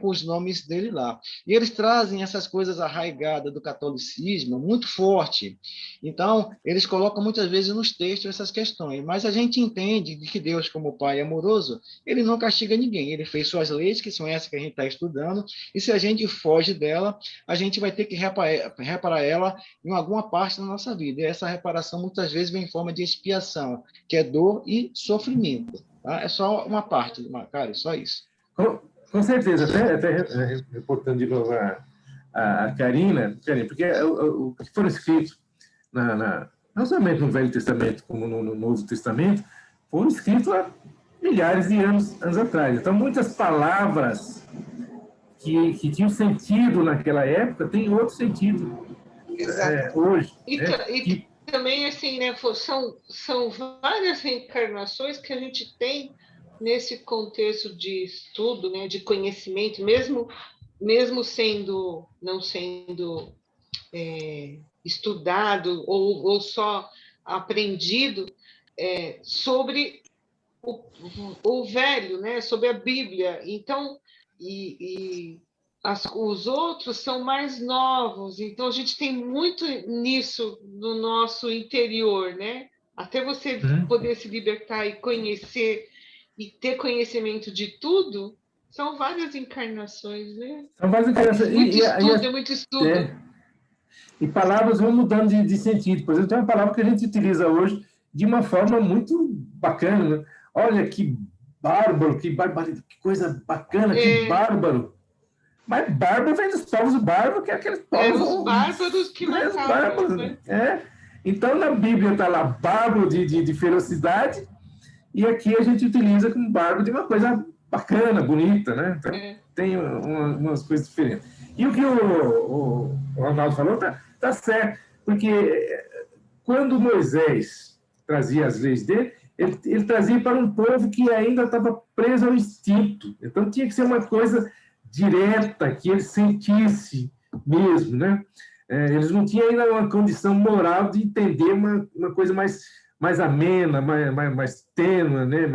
com os nomes dele lá. E eles trazem essas coisas arraigadas do catolicismo muito forte. Então, eles colocam muitas vezes nos textos essas questões. Mas a gente entende de que Deus, como Pai amoroso, ele não castiga ninguém. Ele fez suas leis, que são essas que a gente está estudando, e se a gente foge dela, a gente vai ter que reparar ela em alguma parte da nossa vida. E essa reparação, muitas vezes, vem em forma de expiação, que é dor e sofrimento. Tá? É só uma parte, Macário, só isso. Com certeza, até reportando de novo a Karina, porque o que foram escritos, não somente no Velho Testamento, como no Novo Testamento, foram escritos há milhares de anos atrás. Então, muitas palavras que tinha um sentido naquela época, tem outro sentido hoje. E também, assim, né, são várias reencarnações que a gente tem nesse contexto de estudo, né, de conhecimento, mesmo não sendo estudado ou só aprendido sobre o velho, né, sobre a Bíblia. Então, os outros são mais novos, então a gente tem muito nisso no nosso interior, né? Até você poder se libertar e conhecer e ter conhecimento de tudo, são várias encarnações, né? São várias encarnações. É muito estudo. E palavras vão mudando de sentido. Por exemplo, tem uma palavra que a gente utiliza hoje de uma forma muito bacana. Né? Olha, que bárbaro, que coisa bacana, que bárbaro. Mas bárbaro vem dos povos bárbaros, que é aqueles povos... os bárbaros que matavam. Né? Então, na Bíblia está lá bárbaro de ferocidade, e aqui a gente utiliza como bárbaro de uma coisa bacana, bonita, né? Então, tem umas coisas diferentes. E o que o Ronaldo falou tá certo, porque quando Moisés trazia as leis dele, ele trazia para um povo que ainda estava preso ao instinto. Então, tinha que ser uma coisa direta, que ele sentisse mesmo, né? Eles não tinham ainda uma condição moral de entender uma coisa mais amena, mais tênue, né?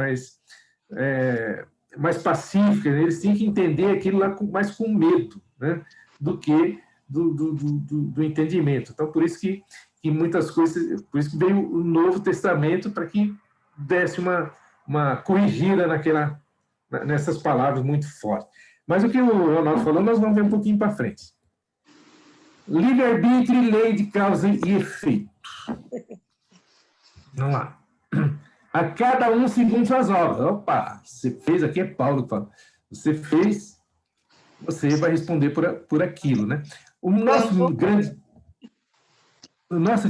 mais pacífica. Né? Eles tinham que entender aquilo lá mais com medo, né? Do que do entendimento. Então, por isso que muitas coisas... Por isso que veio o Novo Testamento, para que desse uma corrigida nessas palavras muito fortes. Mas o que o Ronaldo falou, nós vamos ver um pouquinho para frente. Livre-arbítrio e lei de causa e efeito. Vamos lá. A cada um segundo suas obras. Opa, você fez, aqui é Paulo que fala. Você fez, você vai responder por aquilo, né? O nosso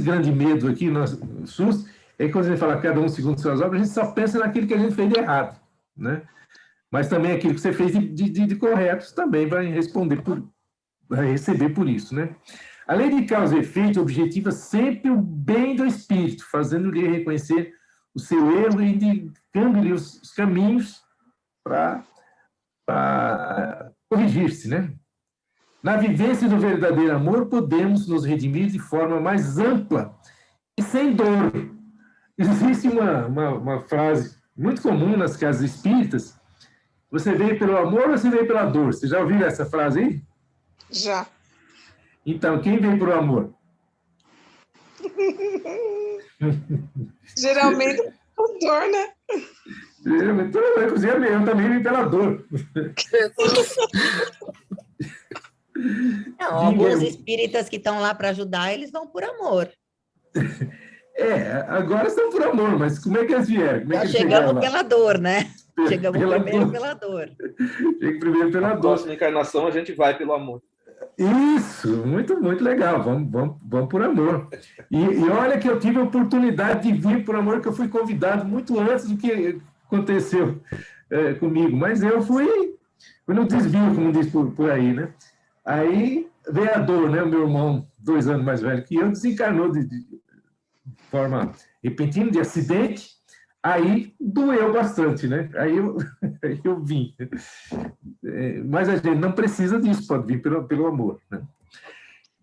grande medo aqui, o nosso susto, é que quando a gente fala cada um segundo suas obras, a gente só pensa naquilo que a gente fez de errado, né? Mas também aquilo que você fez de correto também vai receber por isso, né? A lei de causa e efeito objetiva sempre o bem do espírito, fazendo-lhe reconhecer o seu erro e indicando-lhe os caminhos para corrigir-se, né? Na vivência do verdadeiro amor, podemos nos redimir de forma mais ampla e sem dor. Existe uma frase muito comum nas casas espíritas: você veio pelo amor ou você veio pela dor? Você já ouviu essa frase aí? Já. Então, quem veio pelo amor? Geralmente por dor, né? Geralmente, inclusive, eu também vim pela dor. Não, alguns espíritas que estão lá para ajudar, eles vão por amor. Agora estão por amor, mas como é que eles vieram? Nós chegamos pela dor, né? Chegamos primeiro pela dor. Chega primeiro pela dor. Na próxima encarnação, a gente vai pelo amor. Isso, muito, muito legal. Vamos por amor. E olha que eu tive a oportunidade de vir por amor, que eu fui convidado muito antes do que aconteceu comigo. Mas eu fui no desvio, como diz por aí, né? Aí veio a dor, né? O meu irmão, 2 anos mais velho que eu, desencarnou de forma repentina, de acidente. Aí doeu bastante, né? Aí eu vim. Mas a gente não precisa disso, pode vir pelo amor, né?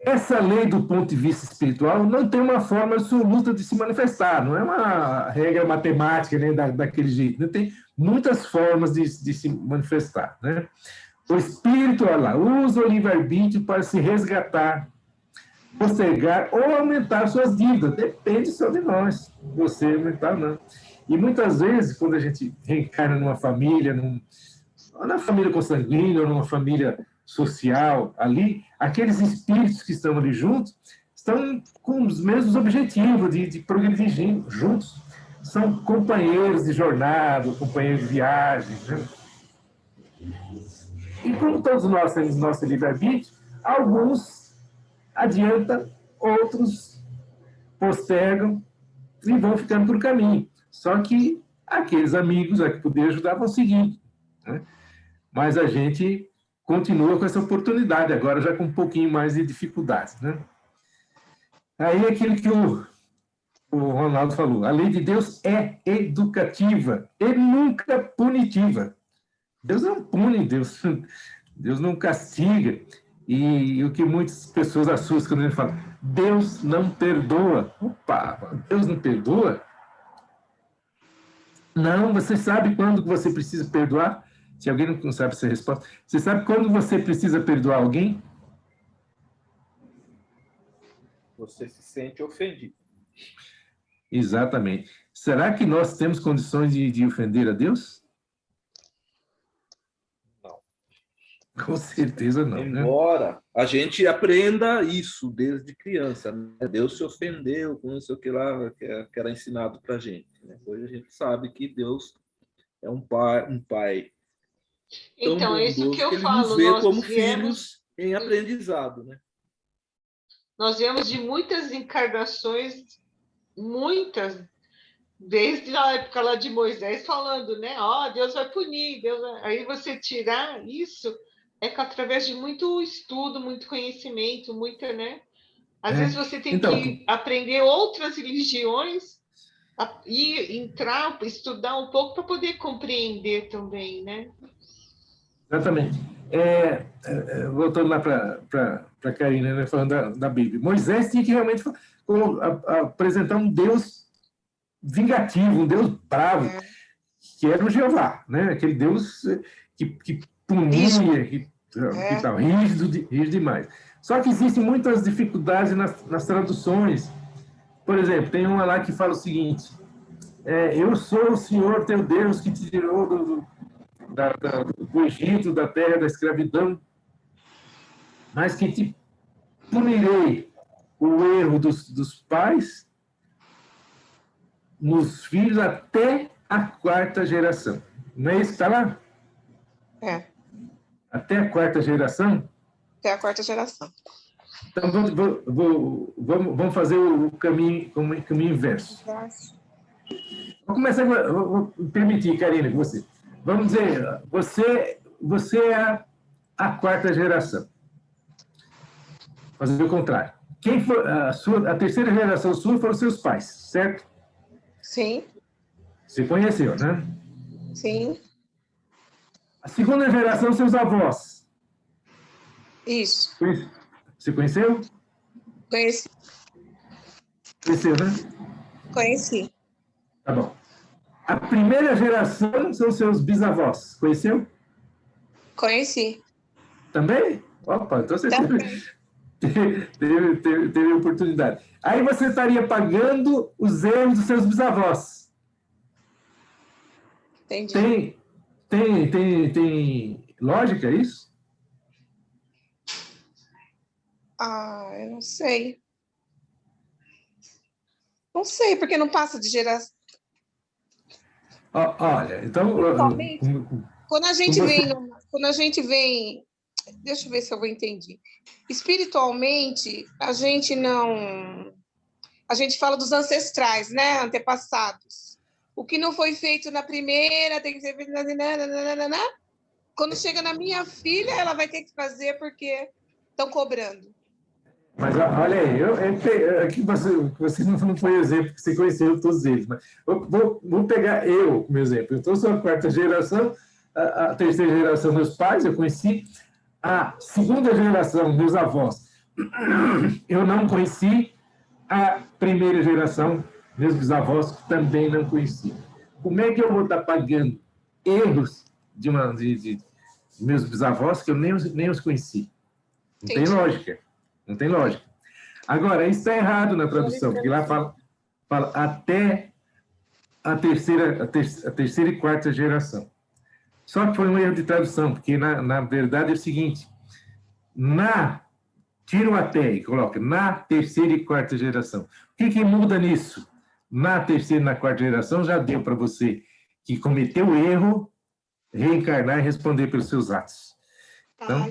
Essa lei, do ponto de vista espiritual, não tem uma forma absoluta de se manifestar, não é uma regra matemática, né, daquele jeito. Não tem muitas formas de se manifestar, né? O espírito, olha lá, usa o livre-arbítrio para se resgatar, postergar ou aumentar suas dívidas. Depende só de nós, você aumentar ou não. E muitas vezes, quando a gente reencarna numa família, na família consanguínea ou numa família social ali, aqueles espíritos que estão ali juntos estão com os mesmos objetivos de progredir juntos. São companheiros de jornada, companheiros de viagem, né? E como todos nós temos nosso livre-arbítrio, alguns adiantam, outros postergam e vão ficando por caminho. Só que aqueles amigos a que poder ajudar vão seguindo, né? Mas a gente continua com essa oportunidade, agora já com um pouquinho mais de dificuldades, né? Aí aquilo que o Ronaldo falou, a lei de Deus é educativa e nunca punitiva. Deus não pune, Deus não castiga. E o que muitas pessoas assustam quando ele fala, Deus não perdoa. Opa, Deus não perdoa? Não, você sabe quando você precisa perdoar? Se alguém não sabe essa resposta, você sabe quando você precisa perdoar alguém? Você se sente ofendido. Exatamente. Será que nós temos condições de ofender a Deus? Não. Com certeza não. Embora a gente aprenda isso desde criança, né? Deus se ofendeu com isso que lá que era ensinado para a gente. Né? Hoje a gente sabe que Deus é um pai. Então, é isso que eu ele falo. Nos vê nós como viemos, filhos em aprendizado, né? Nós viemos de muitas encarnações, muitas, desde a época lá de Moisés, falando, né? Deus vai punir, Deus vai... Aí você tirar isso é através de muito estudo, muito conhecimento, muita, né? Às vezes você tem que aprender outras religiões e entrar, estudar um pouco para poder compreender também, né? Exatamente. Voltando lá para a Karina, né, falando da Bíblia. Moisés tinha que realmente apresentar um Deus vingativo, um Deus bravo, que era o Jeová, né? Aquele Deus que punia, que tal, rígido demais. Só que existem muitas dificuldades nas traduções. Por exemplo, tem uma lá que fala o seguinte, eu sou o Senhor teu Deus que te tirou do Egito, da terra da escravidão, mas que te punirei o erro dos pais nos filhos até a 4ª geração. Não é isso que está lá? Até a 4ª geração? Até a 4ª geração. Então, vamos fazer o caminho inverso. Vou começar, vou permitir, Karina, que você... Vamos dizer, você é a 4ª geração. Fazer o contrário. Quem for a 3ª geração sua foram seus pais, certo? Sim. Você conheceu, né? Sim. A 2ª geração, seus avós. Isso. Você conheceu? Conheci. Conheceu, né? Conheci. Tá bom. A 1ª geração são seus bisavós. Conheceu? Conheci. Também? Opa, então você teve oportunidade. Aí você estaria pagando os erros dos seus bisavós. Entendi. Tem lógica isso? Eu não sei. Não sei, porque não passa de geração. Olha, então... Quando a gente vem... Deixa eu ver se eu entendi. Espiritualmente, a gente fala dos ancestrais, né? Antepassados. O que não foi feito na primeira tem que ser feito... Quando chega na minha filha, ela vai ter que fazer porque estão cobrando. Mas olha aí, aqui você não foi exemplo, que você conheceu todos eles, mas vou pegar eu como exemplo. Então, eu sou a 4ª geração, a 3ª geração, meus pais, eu conheci. A 2ª geração, meus avós, eu não conheci. A 1ª geração, meus bisavós, também não conheci. Como é que eu vou estar pagando erros de meus bisavós que eu nem os conheci? Não tem lógica. Não tem lógica. Agora, isso está errado na tradução, porque lá fala até a 3ª e 4ª geração. Só que foi um erro de tradução, porque, na verdade, é o seguinte, tira o até e coloca na 3ª e 4ª geração. O que muda nisso? Na 3ª e na 4ª geração já deu para você que cometeu o erro, reencarnar e responder pelos seus atos. Então,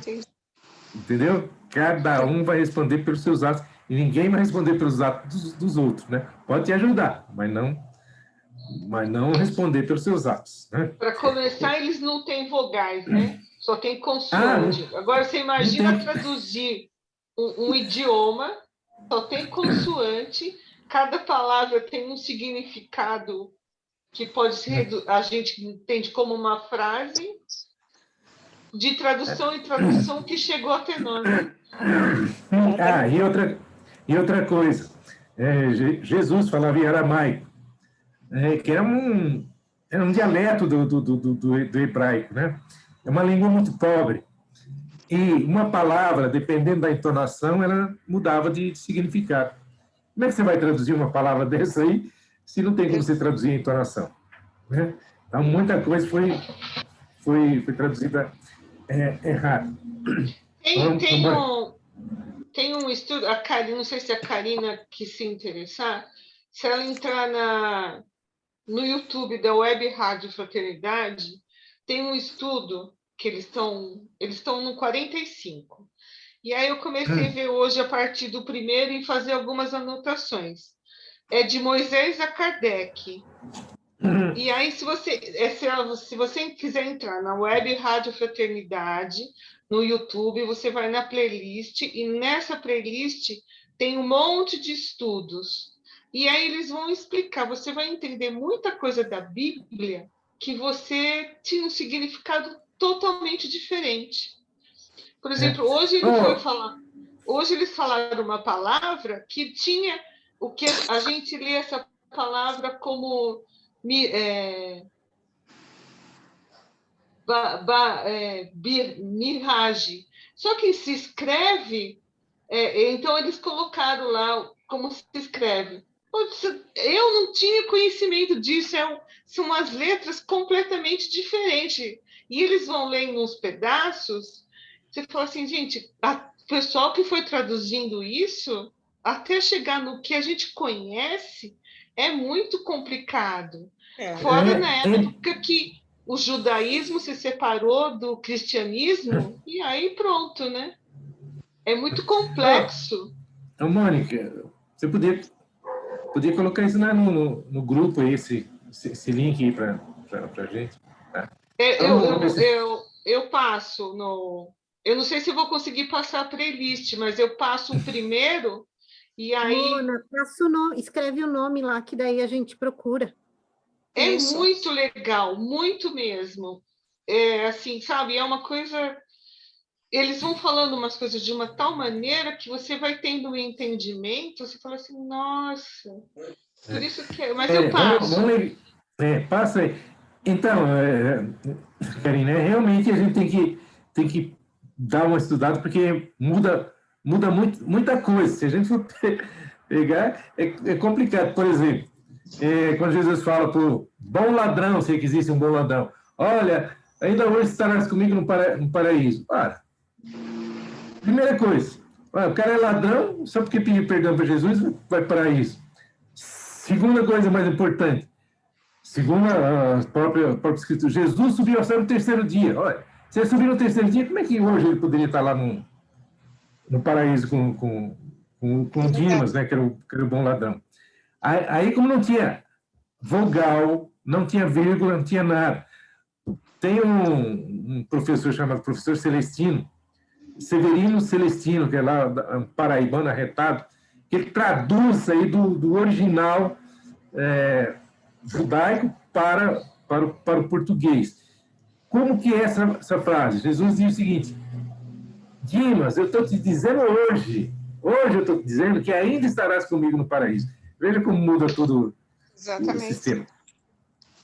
entendeu? Cada um vai responder pelos seus atos e ninguém vai responder pelos atos dos outros, né? Pode te ajudar, mas não responder pelos seus atos, né? Para começar, eles não têm vogais, né? Só tem consoante. Agora, você imagina traduzir um idioma, só tem consoante, cada palavra tem um significado que pode ser, a gente entende como uma frase, de tradução em tradução que chegou até nós. E outra coisa, Jesus falava em aramaico, que era um dialeto do hebraico, né? É uma língua muito pobre. E uma palavra, dependendo da entonação, ela mudava de significado. Como é que você vai traduzir uma palavra dessa aí, se não tem como você traduzir a entonação? Né? Então, muita coisa foi traduzida errado. Tem um estudo, a Karina, não sei se a Karina quis se interessar, se ela entrar no YouTube da Web Rádio Fraternidade, tem um estudo que eles estão no 45. E aí eu comecei a ver hoje, a partir do primeiro, e fazer algumas anotações. É de Moisés a Kardec. E aí, se você quiser entrar na Web Rádio Fraternidade, no YouTube, você vai na playlist, e nessa playlist tem um monte de estudos. E aí eles vão explicar, você vai entender muita coisa da Bíblia que você tinha um significado totalmente diferente. Por exemplo, hoje eles falaram uma palavra que tinha o que a gente lê essa palavra como mirage. Só que se escreve, então eles colocaram lá como se escreve. Eu não tinha conhecimento disso, são umas letras completamente diferentes. E eles vão lendo uns pedaços, você fala assim, gente, o pessoal que foi traduzindo isso, até chegar no que a gente conhece, é muito complicado. Fora na época que o judaísmo se separou do cristianismo, e aí pronto, né? É muito complexo. Então, Mônica, você podia colocar isso no grupo aí, esse link aí para a gente. Tá? Eu passo no... Eu não sei se eu vou conseguir passar a playlist, mas eu passo o primeiro e aí... Mona, passa o nome, escreve o nome lá, que daí a gente procura. É isso. Muito legal, muito mesmo. Assim, sabe, é uma coisa... Eles vão falando umas coisas de uma tal maneira que você vai tendo um entendimento, você fala assim, nossa, por isso que... Mas eu passo. Passa aí. Então, Karina, realmente a gente tem que dar uma estudada, porque muda muita coisa. Se a gente for pegar, é complicado. Por exemplo, quando Jesus fala para o bom ladrão, se é que existe um bom ladrão, olha, ainda hoje estarás comigo no paraíso. Primeira coisa, o cara é ladrão, só porque pediu perdão para Jesus, vai para o paraíso. Segunda coisa mais importante, segundo a própria Escritura, Jesus subiu ao céu no terceiro dia. Olha, se ele subiu no terceiro dia, como é que hoje ele poderia estar lá no paraíso com Dimas, né, que era o bom ladrão? Aí, como não tinha vogal, não tinha vírgula, não tinha nada. Tem um professor chamado professor Celestino, Severino Celestino, que é lá um paraibano arretado, que ele traduz aí do original judaico para o português. Como que é essa frase? Jesus diz o seguinte: Dimas, eu estou te dizendo hoje eu estou te dizendo que ainda estarás comigo no paraíso. Veja como muda todo o sistema.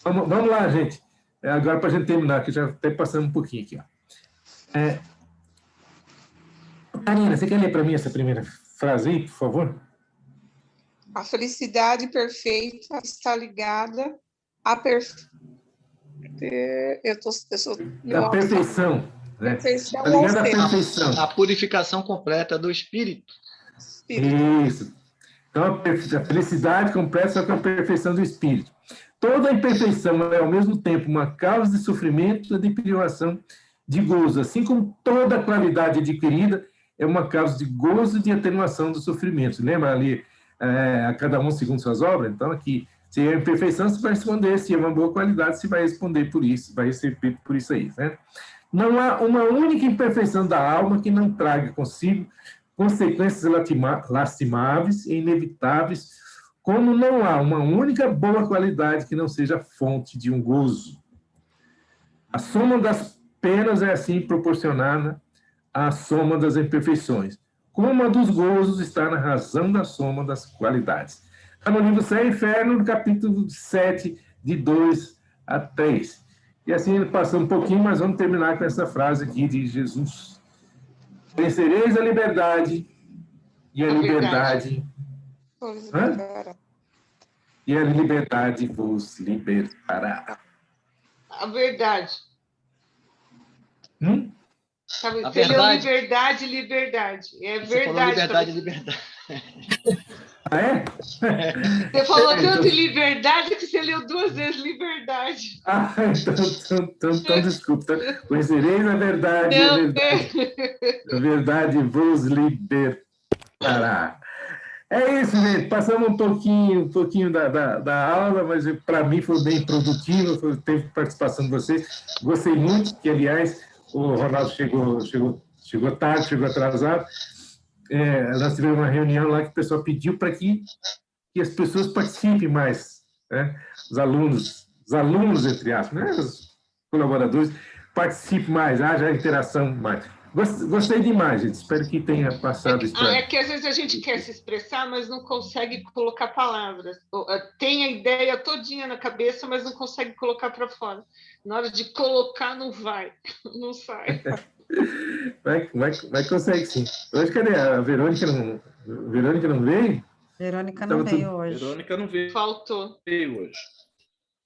Vamos lá, gente. Agora, para a gente terminar, que já está passando um pouquinho aqui. Karina, você quer ler para mim essa primeira frase aí, por favor? A felicidade perfeita está ligada à perfeição. A perfeição. Né? Está ligada à perfeição. A purificação completa do espírito. Isso. Então, a felicidade completa só com a perfeição do espírito. Toda imperfeição é, ao mesmo tempo, uma causa de sofrimento e de privação de gozo, assim como toda qualidade adquirida é uma causa de gozo e de atenuação do sofrimento. Lembra ali, a cada um segundo suas obras? Então, aqui, se é imperfeição, você vai responder. Se é uma boa qualidade, você vai responder por isso, vai receber por isso aí. Né? Não há uma única imperfeição da alma que não traga consigo consequências lastimáveis e inevitáveis, como não há uma única boa qualidade que não seja fonte de um gozo. A soma das penas é assim proporcionada à soma das imperfeições, como a dos gozos está na razão da soma das qualidades. Está no livro Céu e Inferno, no capítulo 7, de 2 a 3. E assim ele passou um pouquinho, mas vamos terminar com essa frase aqui de Jesus. Vencereis a liberdade, e a liberdade... E a liberdade vos libertará. A verdade. Sabe, A você leu verdade. liberdade, liberdade. É Você verdade. falou liberdade, liberdade. Ah, é? Você falou tanto em liberdade que você leu 2 vezes liberdade. Ah, então desculpa. Conhecereis a verdade, a verdade vos libertará. É isso, gente. Passamos um pouquinho da aula, mas para mim foi bem produtivo, teve participação de vocês. Gostei muito, que, aliás, o Ronaldo chegou tarde, chegou atrasado. Nós tivemos uma reunião lá que o pessoal pediu para que as pessoas participem mais, né? Os alunos, entre aspas, né? Os colaboradores, participem mais, haja interação mais. Gostei demais, gente. Espero que tenha passado isso. É que às vezes a gente quer se expressar, mas não consegue colocar palavras. Tem a ideia todinha na cabeça, mas não consegue colocar para fora. Na hora de colocar, não vai, não sai. Vai consegue, sim. Hoje, cadê? A Verônica não veio? Verônica não veio hoje. Verônica não veio. Faltou. Veio hoje.